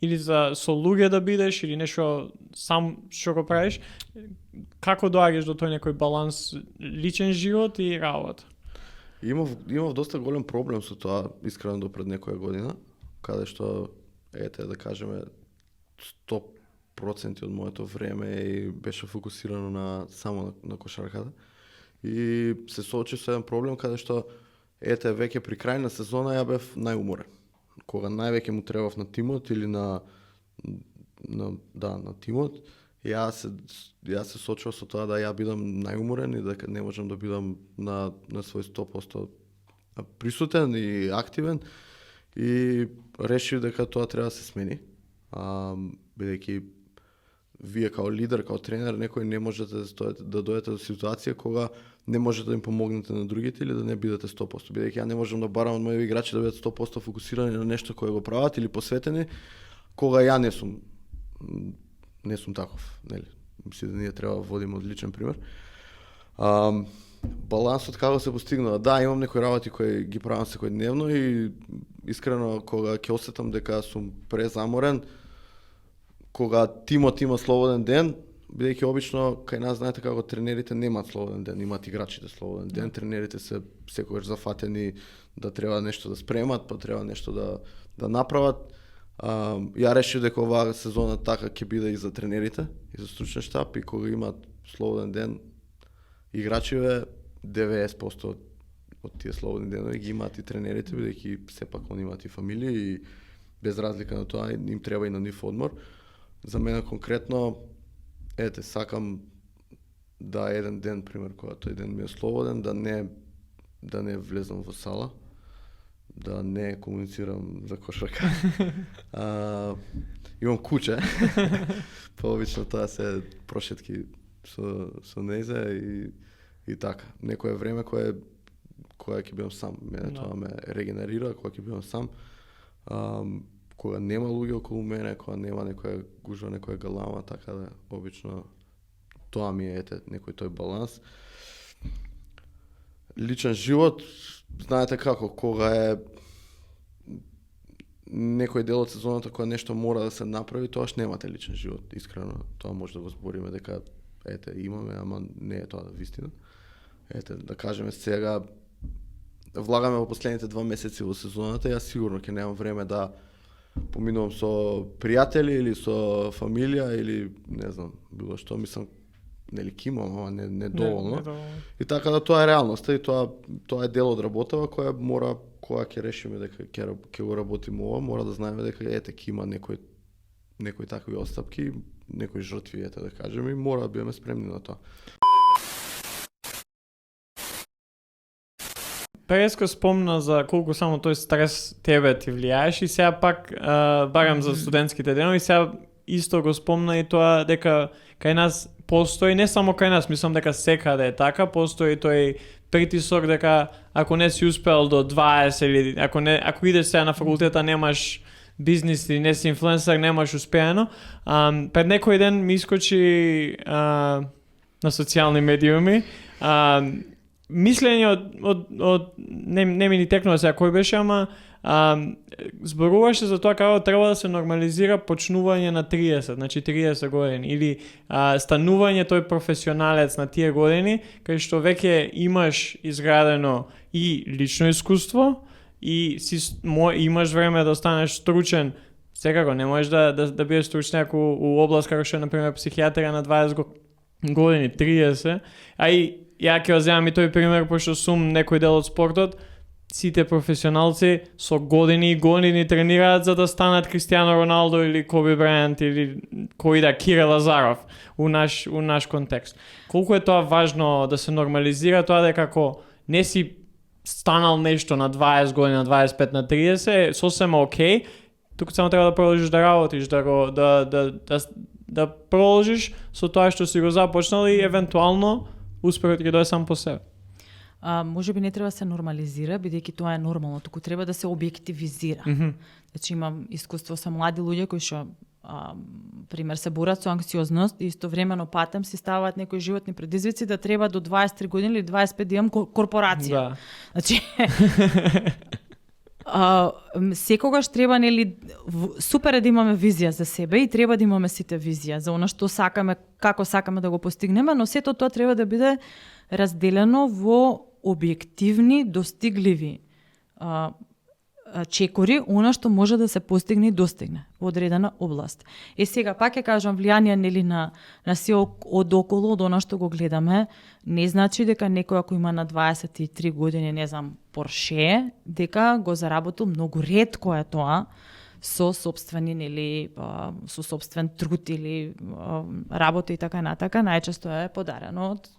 или со луѓе да бидеш или нешто сам што го правиш? Како доаѓаш до тој некој баланс личен живот и работа? Имав доста голем проблем со тоа, искрено до пред некоја година, каде што да кажеме 100% од моето време и беше фокусирано само на кошарката. И се соочи со еден проблем каде што веќе при крај на сезона ја бев најуморен. Кога највеќе му требав на тимот или на тимот, Јас се сочував со тоа да ја бидам најуморен и дека не можам да бидам на свој 100% присутен и активен и решив дека тоа треба да се смени. Бидејќи вие као лидер, као тренер, некој не можете да дојдете до ситуација кога не можете да им помогнете на другите или да не бидете 100%. Бидејќи ја не можам да барам од моите играчи да бидат 100% фокусирани на нешто кое го прават или посветени, кога ја не сум таков, нели? Мислам да ние треба да водиме одличен пример. Балансот како се постигнува? Да, имам некои работи кои ги правам секојдневно и искрено кога ќе осетам дека сум презаморен, кога тимот има слободен ден, бидејќи обично кај нас знаете како тренерите немаат слободен ден, имаат играчите слободен ден, тренерите се секогаш зафатени да треба нешто да спремат, па треба нешто да направат. Ја решив дека оваа сезона така ќе биде и за тренерите, и за стручен штаб, и кога имаат слободен ден, играчиве 90% од тие слободни денови ги имаат и тренерите, бидејќи сепак они имаат и фамилија и без разлика на тоа им треба и на нив одмор. За мене конкретно, сакам да еден ден, пример, кога тој ден ми е слободен, да не влезам во сала, да не комуницирам за кошарка. Имам куче, пообично тоа се прошетки со нејзе и така. Некое време кое ќе бидам сам, мене тоа ме регенерира, кога ќе бидам сам. кога нема луѓе околу мене, кога нема некоја гужва, некоја галама, така да обично тоа ми е некој тој баланс. Личен живот, знаете како, кога е некој дел од сезоната кога нешто мора да се направи, тоаш немате личен живот, искрено. Тоа може да го збориме дека имаме, ама не е тоа вистина. Да кажеме сега влагаме во последните 2 месеци во сезоната, јас сигурно ќе немам време да поминувам со пријатели или со фамилија или не знам, било што, мислам, нели кимам, ама не доволно. И така да тоа е реалноста и тоа е дел од работава која мора, кога ќе решиме дека ќе го работиме ова, мора да знаеме дека ќе има некои такви отстапки, некои жртви, да кажеме, и мора да бидеме спремни на тоа. Преско спомна за колку само тој стрес тебе ти влијаеш и сега пак барам за студентските денови, сега исто го спомна и тоа дека кај нас постои, не само кај нас, мислам дека секаде е така, постои тој притисок дека ако не си успел до 20 или ако идеш сега на факултета немаш бизнис или не си инфлуенсер, немаш успеано. Пред некој ден ми искочи на социјални медиуми мислење од не ми ни текнува сега кој беше, ама зборуваше за тоа како треба да се нормализира почнување на 30, значи 30 години, или станување тој професионалец на тие години, кај што веќе имаш изградено и лично искуство, и имаш време да станеш стручен. Секако не можеш да бидеш стручняк у област како што е, например, психијатрија на 20 години, 30, а и ја ќе земам и тој пример, пошто сум некој дел од спортот, сите професионалци со години и години тренираат за да станат Кристијано Роналдо или Коби Брајант или кој да Кире Лазаров у наш контекст. Колку е тоа важно да се нормализира тоа дека како не си станал нешто на 20 години, на 25, на 30, сосема окей, туку само треба да продолжиш да работиш, да продолжиш со тоа што си го започнал и евентуално успехот ќе дое сам по себе. Може би не треба да се нормализира, бидејќи тоа е нормално, туку треба да се објективизира. Значи имам искуство со млади луѓе кои што пример се борат со анксиозност и истовремено патем си ставаат некои животни предизвици да треба до 23 години или 25 да имам корпорација. Да. Значи секогаш треба, нели, супер е да имаме визија за себе и треба да имаме сите визија за она што сакаме, како сакаме да го постигнеме, но сето тоа треба да биде разделено во објективни, достигливи чекори, она што може да се постигне и достигне во одредена област. Сега пак ќе кажам, влијание, нели, на се од околу, од она што го гледаме, не значи дека некој ако има на 23 години, не знам, Порше, дека го заработил, многу ретко е тоа, со собствени, нели, со собствен труд или работа и така натака, најчесто е подарено од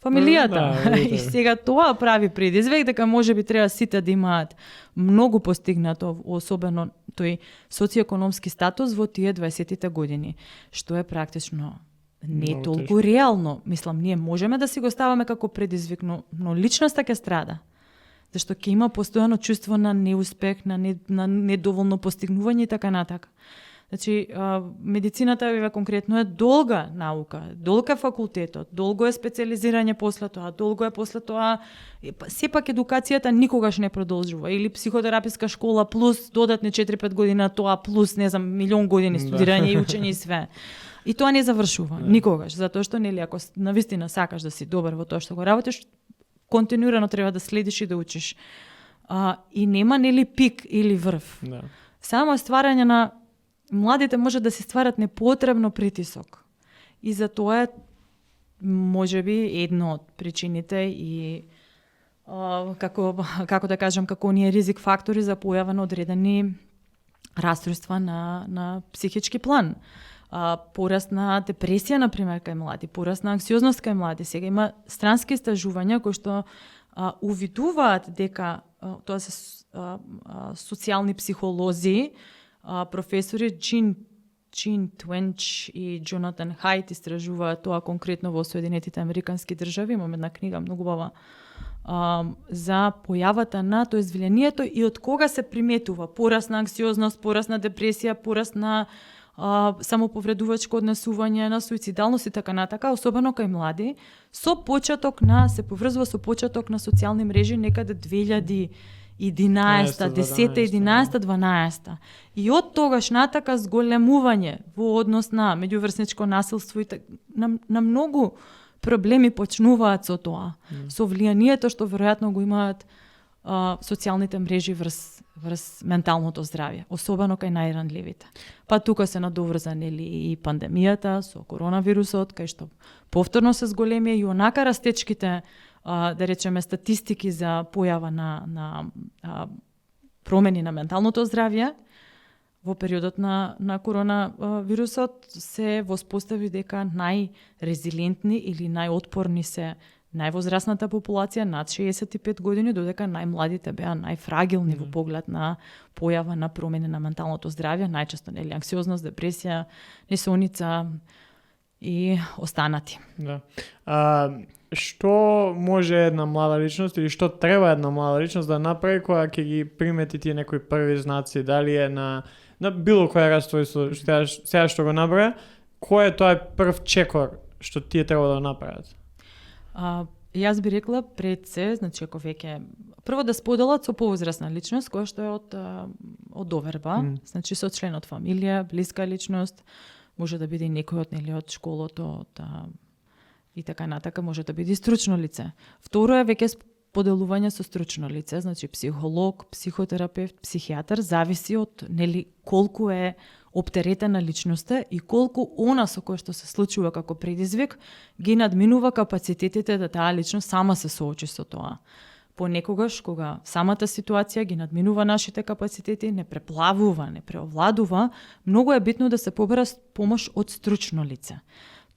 фамилијата. И сега тоа прави предизвик дека може би треба сите да имаат многу постигнато, особено тој социјекономски статус во тие 20-тите години, што е практично не толку реално. Мислам, ние можеме да си го ставаме како предизвик, но личноста ќе страда. Зашто ќе има постојано чувство на неуспех, на недоволно постигнување и така натака. Значи, медицината конкретно е долга наука, долг е факултетот, долго е специализирање после тоа, долго е после тоа, сепак едукацијата никогаш не продолжува, или психотераписка школа плюс додатни 4-5 години тоа плюс, не знам, милион години студирање и учење и све. И тоа не завршува, никогаш, затоа што, нели, ако навистина сакаш да си добар во тоа што го работиш, континуирано треба да следиш и да учиш. И нема, нели, пик или врв. Да. Само стварање на младите може да се стварат непотребно притисок. И за тоа е можеби една од причините и како да кажам, како оние ризик фактори за појава на одредени расстройства на психички план. Пораст на депресија, например, кај млади, пораст на анксиозност кај млади. Сега има странски истражувања кои што увидуваат дека тоа се социјални психолози, професори Джин Твенч и Джонатан Хайт истражуваат тоа конкретно во Соединетите Американски држави. Имам една книга многу убава за појавата на, тоест влијанието и од кога се приметува пораст на анксиозност, пораст на депресија, пораст на самоповредувачко однесување, на суицидалност и така натака, особено кај млади, со почеток на, се поврзува со почеток на социјални мрежи некаде 2011, 10, 11, 12. И од тогаш натака зголемување во однос на меѓуврсничко насилство и на многу проблеми почнуваат со тоа, со влијанието што веројатно го имаат социјалните мрежи врз менталното здравје, особено кај најранливите. Па тука се надоврза и пандемијата со коронавирусот, кај што повторно се зголемија и онака растечките, да речеме, статистики за појава на промени на менталното здравје во периодот на коронавирусот се воспостави дека најрезилентни или најотпорни се највозрасната популација над 65 години, додека најмладите беа најфрагилни во поглед на појава на промени на менталното здравје, најчесто анксиозност, депресија, несоница и останати. Да. Што може една млада личност или што треба една млада личност да направи кога ќе ги примети тие некои први знаци, дали е на било која расстройство, сега што го набра, кој е тој прв чекор што тие треба да направат? Јас би рекла пред се, значи ако веќе прво да споделат со повозрасна личност која што е од доверба, значи со член од фамилија, блиска личност, може да биде и некој од школото, и така натака, може да биде и стручно лице. Второ е веќе поделување со стручно лице, значи психолог, психотерапевт, психијатар, зависи од колку е оптеретена личноста и колку она со кој што се случува како предизвик ги надминува капацитетите да таа личност сама се соочи со тоа. Понекогаш, кога самата ситуација ги надминува нашите капацитети, не преплавува, не преовладува, многу е битно да се побара помош од стручно лице.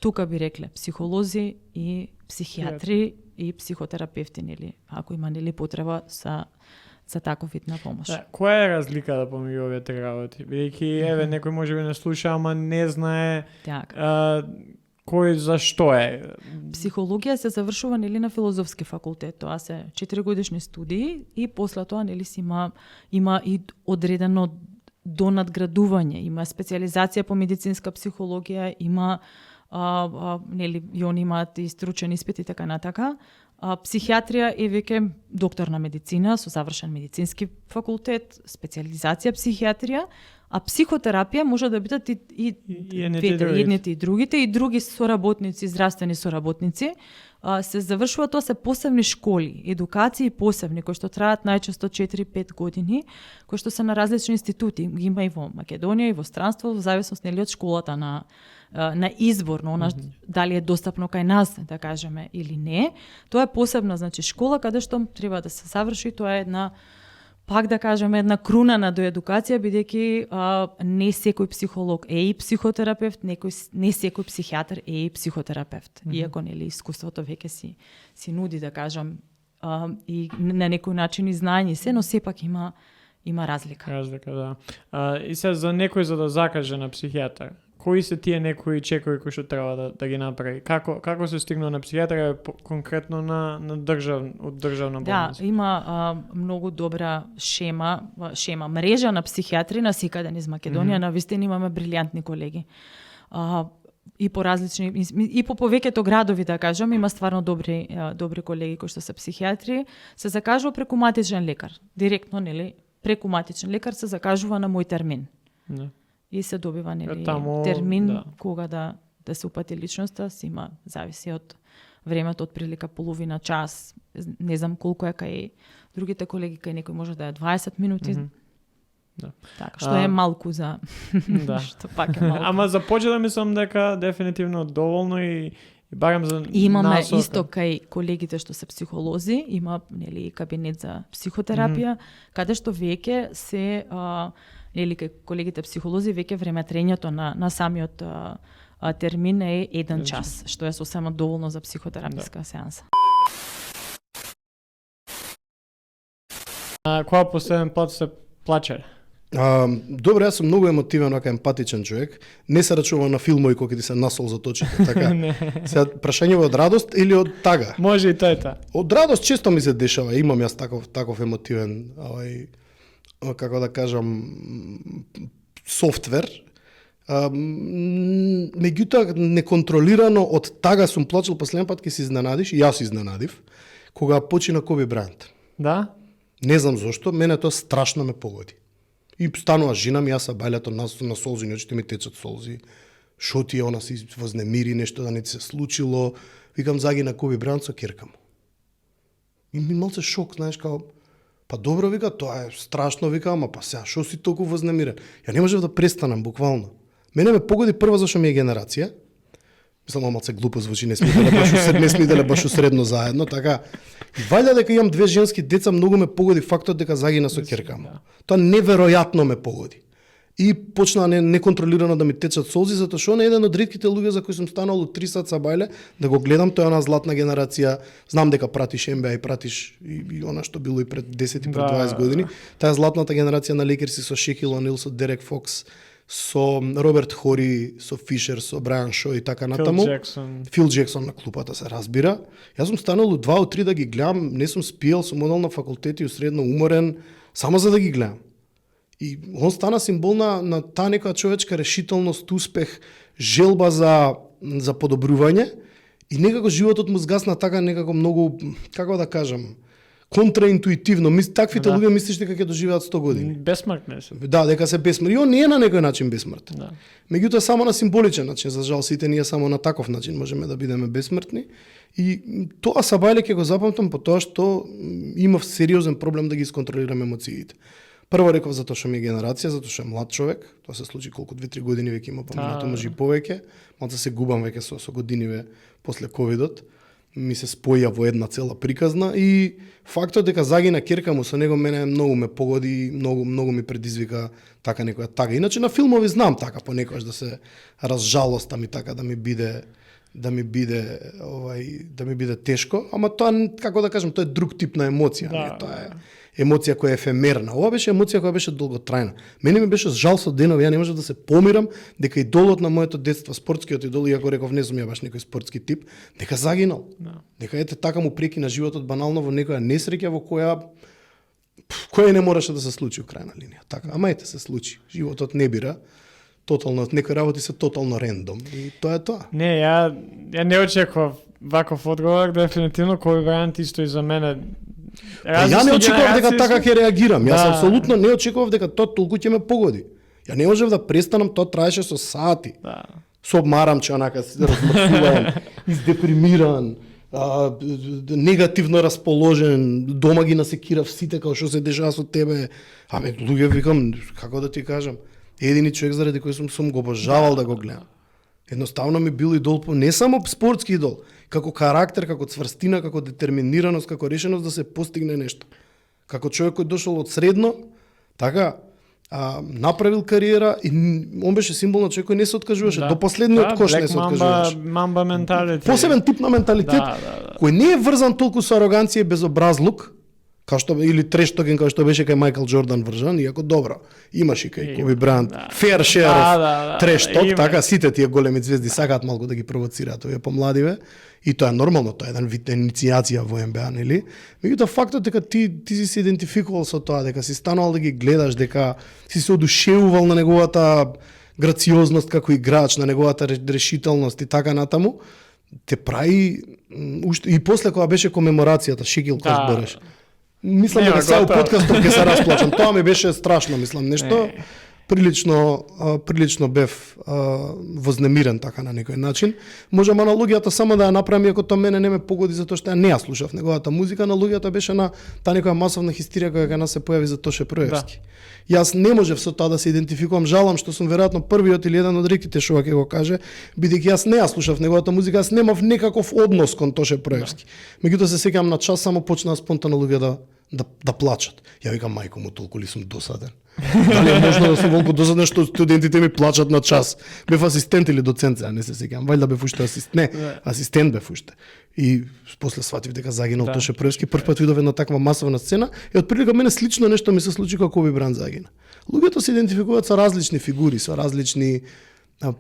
Тука би рекле психолози и психијатри и психотерапевти, нели, ако има потреба за таков вид на помош. Да, која е разликата помеѓу овие три работи? Бидејќи еве некој можеби не слуша, ама не знае кој зашто е. Психологија се завршува нели на филозофски факултет, тоа се 4-годишни студии и после тоа нели има и одредено донадградување, има специјализација по медицинска психологија, има нели и они имаат и стручен испит и така натака. Психијатрија е веќе доктор на медицина со завршен медицински факултет, специјализација психијатрија, а психотерапија може да бидат и едните и другите и други соработници, здравствени соработници. Се завршува, тоа се посебни школи, едукации посебни, кои што траат најчесто 4-5 години, кои што се на различни институти. Има и во Македонија, и во странство, во зависност нели од школата на избор, на она дали е достапно кај нас, да кажеме, или не. Тоа е посебна, значи, школа каде што треба да се заврши, тоа е една, пак да кажеме, една круна на доедукација, бидејќи не секој психолог е и психотерапевт, не секој психијатар е и психотерапевт. Иако нели искуството веќе си нуди, да кажам, и на некој начин и знаење се, но сепак има разлика. Разлика, да. И се за некој за да закаже на психијатар, кои се тие некои чекори кои што треба да ги направи? Како се стигнува на психијатар конкретно на државна болница? Да, има многу добра шема, мрежа на психијатри на секаде низ Македонија, навистина имаме брилјантни колеги. И по различни и по повеќето градови, да кажам, има стварно добри колеги кои што се психијатри, се закажува преку матичен лекар. Директно, нели, преку матичен лекар се закажува на мој термин. Да. И се добива нели термин кога да се упати личноста, зависи од времето, од прилика половина час, не знам колку е кај другите колеги, кај некој може да е 20 минути. Да. Така, што е малку за што пак е малку. Ама за почеток мислам дека дефинитивно доволно и барем за имаме насока. Исто кај колегите што се психолози, има нели кабинет за психотерапија, каде што веќе се нели кај колегите психолози веќе времетрењето на самиот термин е 1 час, што е сосема доволно за психотераписка сеанса. Која последен пат се плаче? Добре, јас сум многу емотивен, онака емпатичен човек. Не се рачувам на филмови кои ти се насол за точите, така. Сега прашање од радост или од тага? Може и тоа. Од радост често ми се дешава, имам јас таков емотивен, како да кажам, софтвер. Меѓутоа, неконтролирано од тага сум плачел последен пат, ке се изненадиш, и јас се изненадив, кога почина Коби Брајант. Да? Не знам зошто, мене тоа страшно ме погоди. И станува жена ми, јас бајлето на солзи, очите ми течат солзи. Шо ти она се вознемири, нешто да не ти се случило. Викам, загина Коби Брајант со керка му. И ми малце шок, знаеш, као, па добро, вика, тоа е страшно, вика, ама па сега, шо си толку вознемирен? Ја не можев да престанам, буквално. Мене ме погоди прва зашто ми е генерација. Мислам, малце глупо звучи, не сме иделе баш средно заедно, така. И вајде дека имам две женски деца, многу ме погоди фактот дека загина со керка му. Тоа неверојатно ме погоди. И почна неконтролирано да ми течат солзи, затоа што на еден од ретките луѓе за кои сум станал од 3 сат бајле, да го гледам, тоа е она златна генерација. Знам дека пратиш НБА и пратиш и она што било и пред 10 и пред 20 години. Таа е златната генерација на Лейкерси со Шекил О'Нил, со Дерек Фокс, со Роберт Хори, со Фишер, со Брајан Шо и така натаму. Фил Джексон на клупата се разбира. Јас сум станал од 2 од 3 да ги гледам, не сум спиел, сум одел на факултет и средно уморен, само за да ги гледам. И он стана символ на таа некоја човечка решителност, успех, желба за подобрување и некако животот му згасна така некако многу, како да кажам, контраинтуитивно. Таквите луѓе мислиш дека ќе доживеат 100 години. Бесмртни се. Да, дека се бесмртни. И он не е на некој начин бесмртен. Да. Меѓутоа само на символичен начин, за жал сите ние само на таков начин можеме да бидеме бесмртни. И тоа сабајле ќе го запамтам по тоа што имав сериозен проблем да ги исконтролирам емоциите. Прво реков затоа што ми е генерација, затоа што е млад човек. Тоа се случи колку 2-3 години веќе има поминато, може и повеќе. Малку се губам веќе со годиниве после ковидот. Ми се споја во една цела приказна и фактот дека загина керка му со него мене многу ме погоди, многу ми предизвика така некоја тага. Иначе на филмови знам така понекогаш да се разжалостам и така да ми биде тешко, ама тоа како да кажам, тоа е друг тип на емоција, тоа е емоција која е ефемерна. Ова беше емоција која беше долготрајна. Мене ми беше жал со денови, ја не можев да се помирам дека идолот на моето детство, спортскиот идол, иако реков не сум ја баш некој спортски тип, дека загинал. Дека ете така му прекина животот банално во некоја несреќа во која не мораше да се случи во крајна линија. Така, ама ете се случи. Животот не бира. Тотално, некои работи се тотално рендом. И тоа е тоа. Не, ја не очекував ваков одговор, дефинитивно Коби Брајант исто и за мене. Ја не очекував дека така ќе реагирам. Јас апсолутно не очекував дека тоа толку ќе ме погоди. Ја не можев да престанам, тоа траеше со сати. Да. Со обмарамче, онака се размрсуван, издепримиран, негативно расположен, дома ги насекирав сите како што се дешава со тебе. Абе, луѓе, викам, како да ти кажам, едини човек заради кој сум го обожавал да го гледам. Едноставно ми бил идол, не само спортски идол, како карактер, како цврстина, како детерминираност, како решеност да се постигне нешто. Како човек кој дошол од средно, така, направил кариера и он беше символ на човек кој не се откажуваше. До последниот кош не се откажуваше. Мамба менталитет. Посебен тип на менталитет, кој не е врзан толку со ароганција и безобразлук, као што или трештоген као што беше кај Майкл Джордан вржан, иако добро, имаш и кај Коби Брајант, fair share трешток, така сите тие големи звезди сакаат малку да ги провоцираат овие помладиве, и тоа е нормално, тоа е еден вид иницијација во НБА, нели? Меѓутоа фактот дека ти си се идентификувал со тоа, дека си станувал да ги гледаш, дека си се одушевувал на неговата грациозност како играч, на неговата решителност и така натаму, те прави и после кога беше комеморацијата, Шекил кој збореше. Мислам дека сега подкастот ќе се расплачам. Тоа ми беше страшно, мислам, нешто прилично бев вознемирен така на некој начин. Можам аналогијата само да ја направам, иако тоа мене не ме погоди затоа што ја не ја слушав неговата музика, аналогијата беше на таа некоја масовна хистерија која кај нас се појави за Тоше Проевски. Јас не можев со тоа да се идентификувам, жалам што сум веројатно првиот или еден од ретките што ќе го каже, бидејќи јас не ја слушав неговата музика, јас немав некаков однос кон Тоше Проевски. Меѓутоа се сеќавам на час само почнаа спонтано луѓе да плачат. Ја викам, мајко му, толку ли сум досаден? Дали е можно да сум волку досаден што студентите ми плачат на час? Бев асистент или доцент, не се сеќавам. Вајда бев уште асистент бев уште. И после сватив дека загинал Тоше Преевски, прв пат видов една таква масовна сцена и отприлика мене слично нешто ми се случи кога Коби Бран загина. Луѓето се идентификуваат со различни фигури, со различни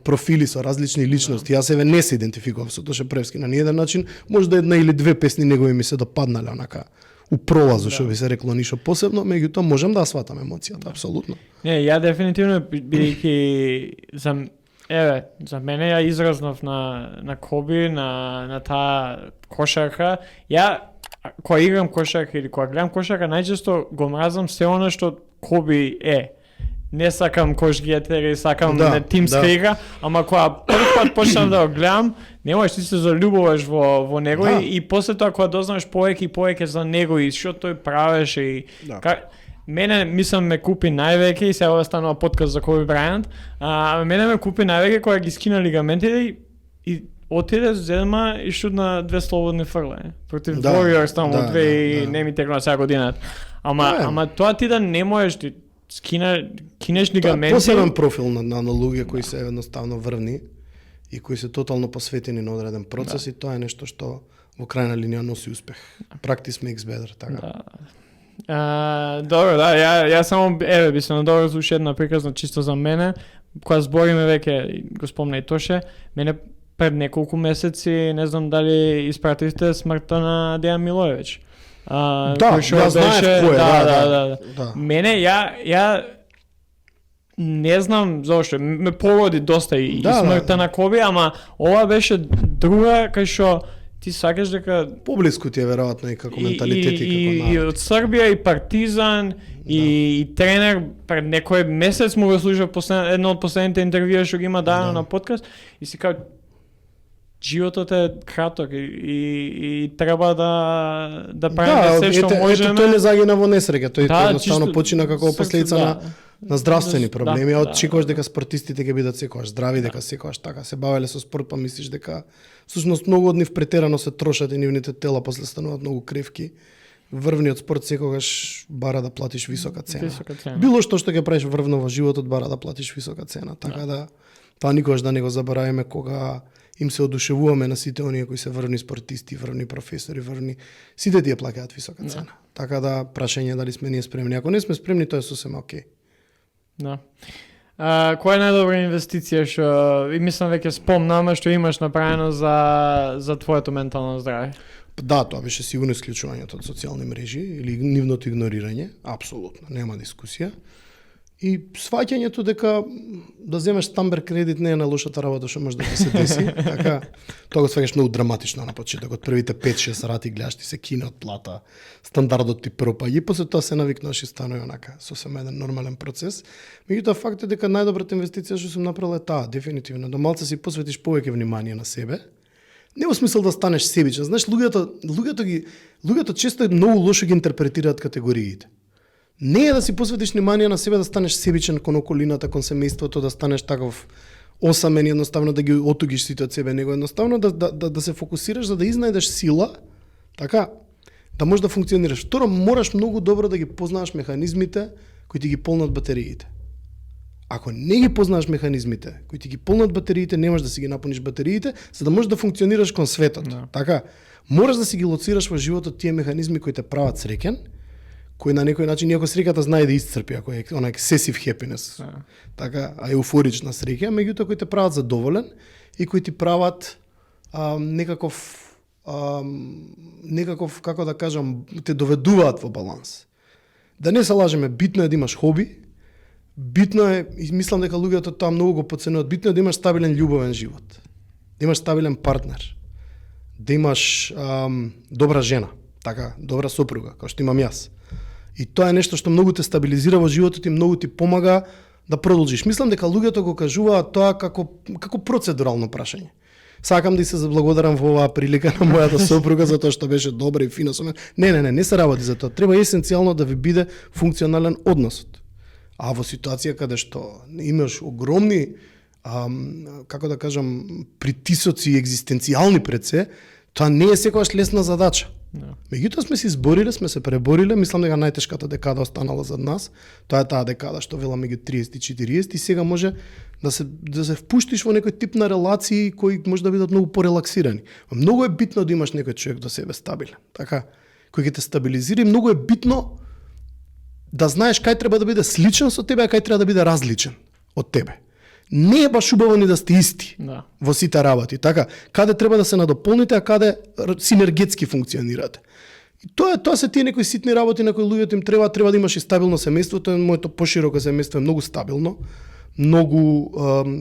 профили, со различни личности. Јас еве не се идентификував со Тоше Преевски на ниеден начин, може да една или две песни негови ми се допаднале онака у пролазу, што би се рекло, ништо посебно, меѓутоа можам да сватам емоцијата, апсолутно. Не, ја дефинитивно бидејќи за мене ја изразнав на Коби, на таа кошарка. Ја кога играм кошарка или кога гледам кошарка, најчесто го мразам се она што Коби е. Не сакам кошгетери, сакам тимска игра, ама кога прв пат почнав да го гледам, не можеш, ти се залюбуваш во него и после тоа кога дознаш повеќе и повеќе за него и што тој правеше и мене мислам ме купи највеќе и сега станува подкаст за Коби Брајант, мене ме купи највеќе кога ги скина лигаментите и отиде зедма и шутна 2 слободни фрлања против Warriors таму 2 не ми текна сега годината. Ама тоа ти да не можеш ти кинеш лигаменти. Посебен профил на луѓе кои се едноставно врвни и кои се тотално посветени на одреден процес и тоа е нешто што во крајна линија носи успех. Practice makes better, така. Добро, ја само би се надоврзал за уште една приказна чисто за мене, кога збориме веќе го спомна и Тоше, мене пред неколку месеци, не знам дали испративте смртта на Дејан Милоевиќ. Ја знаев кој е. Да. Мене ја не знам зошто ме погоди доста и смртта на Коби, ама ова беше друга кај што ти сакаш дека поблиску ти е веројатно и како менталитет и како народ. И од Србија и Партизан и тренер пред некој месец му го слушав едно од последните интервјуи што ги има дадено на подкаст и си кажа животот е краток и треба да правиме се што можеме. Тој не загина во несреќа, тој едноставно почина како последица на здравствени проблеми, а очекуваш дека спортистите ќе бидат секогаш здрави, дека секогаш така се бавеле со спорт, па мислиш дека всушност многу од нив претерано се трошат и нивните тела после стануваат многу кревки. Врвниот спорт секогаш бара да платиш висока цена. Било што ќе правиш врвно во животот бара да платиш висока цена, така да тоа никогаш да не го заборавиме кога им се одушевуваме на сите оние кои се врвни спортисти, врвни професори, врвни, сите тие плаќаат висока цена. Така да прашање дали сме ние спремни. Ако не сме спремни, тоа е сосема окей. Да. Која е најдобра инвестиција што и мислам веќе спомнаме што имаш направено за твоето ментално здравје? Да, тоа беше сигурно исклучувањето од социјални мрежи или нивното игнорирање, апсолутно, нема дискусија. И сваќањето дека да земеш стамбер кредит не е најлошата работа што може да ти се деси, така тоа го сваќаш многу драматично на почетокот, првите 5-6 рати гледаш ти се кине од плата, стандардот ти пропаѓа и после тоа се навикнуваш и станува онака сосема еден нормален процес. Меѓутоа факт е дека најдобрата инвестиција што сум направила е таа, дефинитивно, да малце си посветиш повеќе внимание на себе. Не во смисол да станеш себичен. Знаеш, луѓето често многу лошо ги интерпретираат категориите. Не е да си посветиш внимание на себе, да станеш себичен кон околината, кон семејството, да станеш таков осамен, едноставно да ги отугиш сите од себе, него едноставно да се фокусираш за да изнајдеш сила, така, да можеш да функционираш. Второ, мораш многу добро да ги познаеш механизмите кои ти ги полнат батериите. Ако не ги познаеш механизмите кои ти ги полнат батериите, не можеш да си ги напуниш батериите, за да можеш да функционираш кон светот. Така, мораш да си ги лоцираш во животот тие механизми кои те прават среќен, кој на некој начин, иако среќата знае да исцрпи, ако е она excessive happiness, така, а еуфорична среќа, меѓутоа кои те прават задоволен и кои ти прават некаков, како да кажам, те доведуваат во баланс. Да не се лажеме, битно е да имаш хоби, битно е, и мислам дека луѓето тоа многу го подценуваат, битно е да имаш стабилен љубовен живот, да имаш стабилен партнер, да имаш добра жена, така, добра сопруга, како што имам јас. И тоа е нешто што многу те стабилизира во животот и многу ти помага да продолжиш. Мислам дека луѓето го кажуваат тоа како процедурално прашање. Сакам да се заблагодарам во оваа прилика на мојата сопруга за тоа што беше добра и фина со мене. Не се работи за тоа. Треба есенцијално да ви биде функционален односот. А во ситуација каде што имаш огромни како да кажам притисоци екзистенцијални пред се, тоа не е секогаш лесна задача. Да. Меѓутоа сме се избориле, сме се пребориле, мислам дека најтешката декада останала зад нас. Тоа е таа декада што вела меѓу 30 и 40 и сега може да се впуштиш во некој тип на релации кои може да бидат многу порелаксирани. Многу е битно да имаш некој човек до себе стабилен. Така, кој ќе те стабилизира и многу е битно да знаеш кај треба да биде сличен со тебе, а кај треба да биде различен од тебе. Не е баш убаво ни да сте исти Да. во сите работи. Така, каде треба да се надополните, а каде синергетски функционирате. И тоа се тие некои ситни работи на кои луѓето им треба да имаш и стабилно семејство. Тоа е моето пошироко семејство е многу стабилно, многу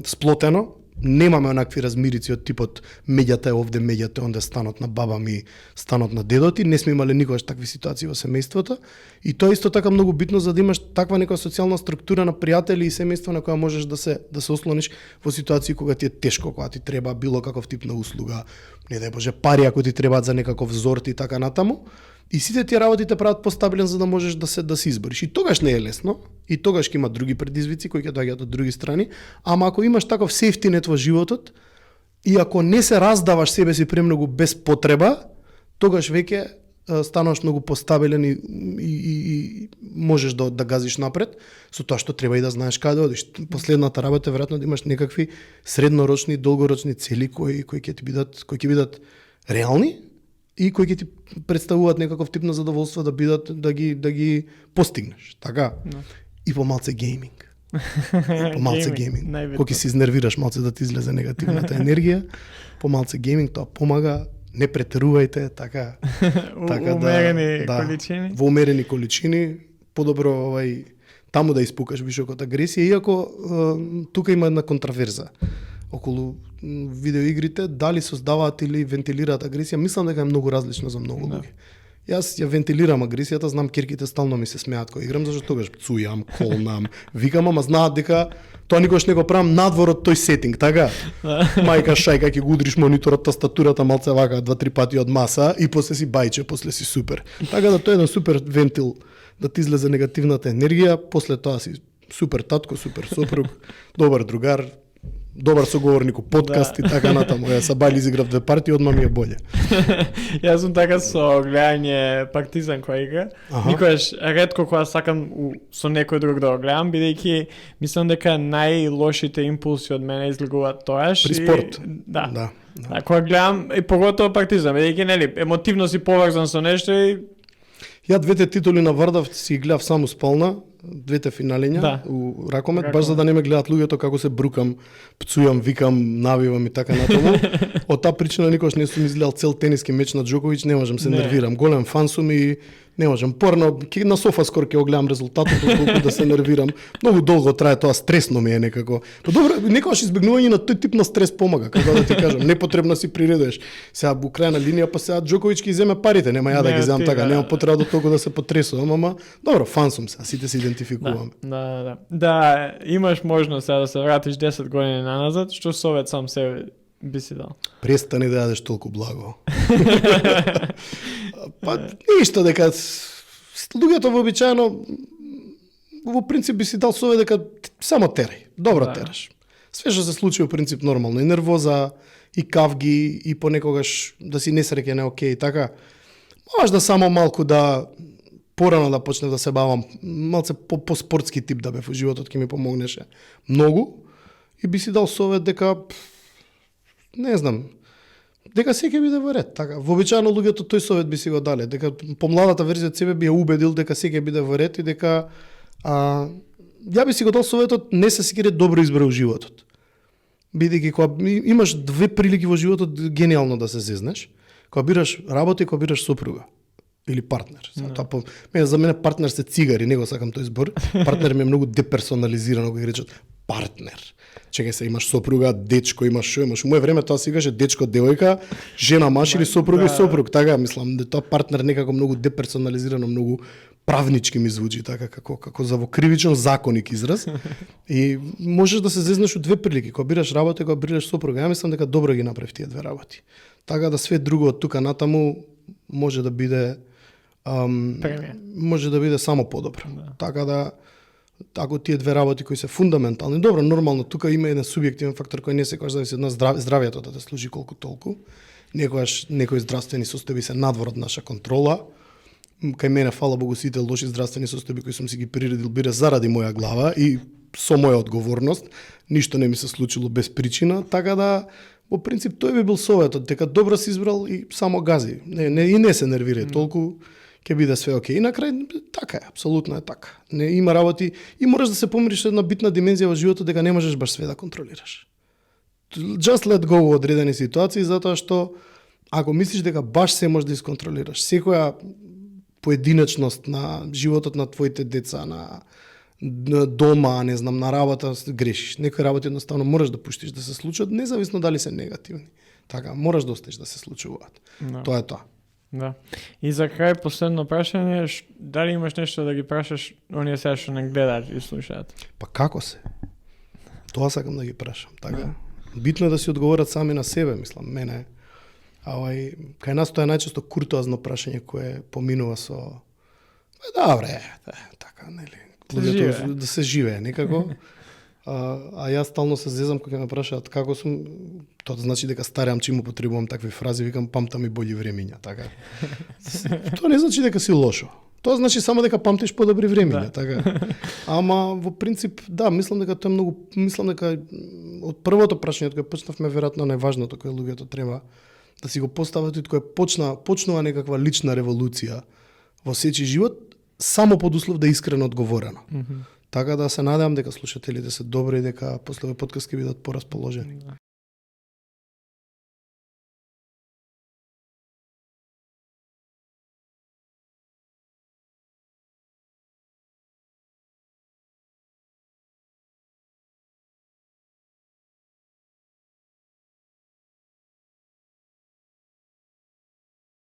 сплотено. Немаме онакви размирици од типот меѓата е овде, меѓата е онде, станот на баба ми, станот на дедо ти. Не сме имале никогаш такви ситуации во семејството. И тоа е исто така многу битно за да имаш таква некоја социјална структура на пријатели и семејство на која можеш да се ослониш во ситуации кога ти е тешко, кога ти треба било каков тип на услуга, не дај Боже, пари ако ти требаат за некаков зорт и така натаму. И сите тие работи те прават постабилен за да можеш да се избориш. И тогаш не е лесно, и тогаш ќе има други предизвици кои ќе доаѓаат од други страни, ама ако имаш таков сейфти нет во животот и ако не се раздаваш себе си премногу без потреба, тогаш веќе стануваш многу постабилен и можеш да газиш напред со тоа што треба и да знаеш каде одиш. Последната работа е веројатно да имаш некакви среднорочни, долгорочни цели кои ќе бидат реални и кои ќе ти представуваат некаков тип на задоволство да ги постигнеш. Така. Да. И помалце гейминг. Помалце гейминг. најбитно. Кога ќе се изнервираш малце да ти излезе негативната енергија, помалце гейминг, тоа помага. Не претерувајте, така. Умерени количини. Во умерени количини, подобро таму да испукаш вишокот агресија, иако тука има една контраверза околу видеоигрите, дали создаваат или вентилираат агресија, мислам дека е многу различно за многу луѓе. Јас ја вентилирам агресијата, знам кирките стално ми се смеат кога играм, зашто тогаш пцујам, колнам, викам, ама знаат дека тоа никош не го правам надвор од тој сетинг, така? Мајка шајка ќе го удриш мониторот, тастатурата малце вака 2-3 пати од маса и после си бајче, после си супер. Така да тоа е еден супер вентил да ти излезе негативната енергија, после тоа си супер татко, супер сопруг, добар другар, добар соговорник у подкаст и така натаму. Ја са бајли изиграв 2 партии, одма ми е боле. Јас сум така со гледање Партизан која игра. Никогаш ретко кога сакам со некој друг да го гледам, бидејќи мислам дека најлошите импулси од мене излегуваат тоаш. При спорт. Да. Кога гледам, и поготово Партизан, бидејќи нели емотивно си поврзан со нешто и Ја двете титули на Вардар си гледав само спална, двете финалиња у ракомет, баш за да не ме гледат луѓето како се брукам, пцујам, викам, навивам и така натаму. Од таа причина никош не сум изгледал цел тениски меч на Џоковиќ, не можам се нервирам. Голем фан сум и не можам. Порно на софа скоро ќе го гледам резултатот, колку да се нервирам. Многу долго трае тоа, стресно ми е некако. Па добро, некогаш избегнување на тој тип на стрес помага, како да ти кажам, непотребно си приредуваш. Сега во крајна линија па сега Џоковиќ ќе земе парите, нема ја да ги земам така, нема потреба до толку да се потресувам, ама добро, фан сум се, сите се идентификуваме. Да, имаш можност сега да се вратиш 10 години наназад, што совет сам себе би си дал? Престани да јадеш толку благо. Па ништо дека луѓето вообичаено во принцип би си дал совет дека само терај, добро тераш. Све што се случи во принцип нормално, и нервоза, и кавги, и понекогаш да си несреќен е окей, така. Може да само малку да порано да почне да се бавам, малце по спортски тип да бе во животот ќе ми помогнеше многу и би си дал совет дека не знам, дека се ќе биде во ред, така. Вообичаено луѓето тој совет би си го дале, дека помладата верзија од себе би ја убедил дека се ќе биде во ред и дека ја би си го дал советот не се секире добро избра во животот. Бидејќи кога имаш 2 прилики во животот гениално да се зезнеш, кога бираш работа и кога бираш сопруга или партнер. За мене партнер се цигари, не го сакам тој збор. Партнер ми е многу деперсонализирано, кога ги речат партнер. Чекај се, имаш сопруга, дечко, имаш шо, имаш. У моје време тоа се каже дечко, девојка, жена, маж или сопруга и сопруг. Така, мислам, тоа партнер некако многу деперсонализирано, многу правнички ми звучи, така како за во кривичен законик израз. И можеш да се зезнеш од 2 прилики, кога бираш работа и кога бираш сопруга. Ја мислам дека добро ги направи тие 2 работи. Така да све друго од тука натаму може да биде може да биде само подобро. Така да ако тие 2 работи кои се фундаментални, добро, нормално тука има еден субјективен фактор кој не секогаш зависи од нас, здравјето да те служи колку толку. некојаш некои здравствени состојби се надвор од наша контрола. Кај мене, фала Богу, сите лоши здравствени состојби кои сум си ги приредил биде заради моја глава и со моја одговорност. Ништо не ми се случило без причина, така да во принцип тој би бил советот, дека добро си избрал и само гази. Не се нервирај толку, ќе биде све окей. И на крај така е, апсолутно е така. Не има работи и можеш да се помириш една битна димензија во животот дека не можеш баш све да контролираш. Just let go во одредени ситуации, затоа што ако мислиш дека баш се можеш да исконтролираш, секоја поединечност на животот на твоите деца, на дома, не знам, на работа, грешиш. Некои работи едноставно можеш да пуштиш да се случат, независно дали се негативни. Така, можеш да оставиш да се случуваат. Да. Тоа е тоа. Да. И за крај последно прашање, дали имаш нешто да ги прашаш оние сега што не гледаат и слушаат? Па како се? Тоа сакам да ги прашам, така. Битно е да си одговорат сами на себе, мислам, мене. Кај нас тоа е најчесто куртоазно прашање кое поминува со добре, така, нели? Луѓето да се живее некако. А јас стално се зезам кога ме прашаат како сум, тоа значи дека стареам чим употребувам такви фрази, викам памтам и бољи времиња, така. Тоа не значи дека си лошо. Тоа значи само дека памтиш подобри времиња, така. Ама во принцип, да, мислам дека тоа е многу, мислам дека од првото прашање кое почнавме веројатно најважното кое луѓето треба да си го постават и кое почнува некаква лична револуција во сечи живот, само под услов да е искрено одговорено. Така да се надевам дека слушателите се добри и дека после овој подкаст ќе бидат порасположени.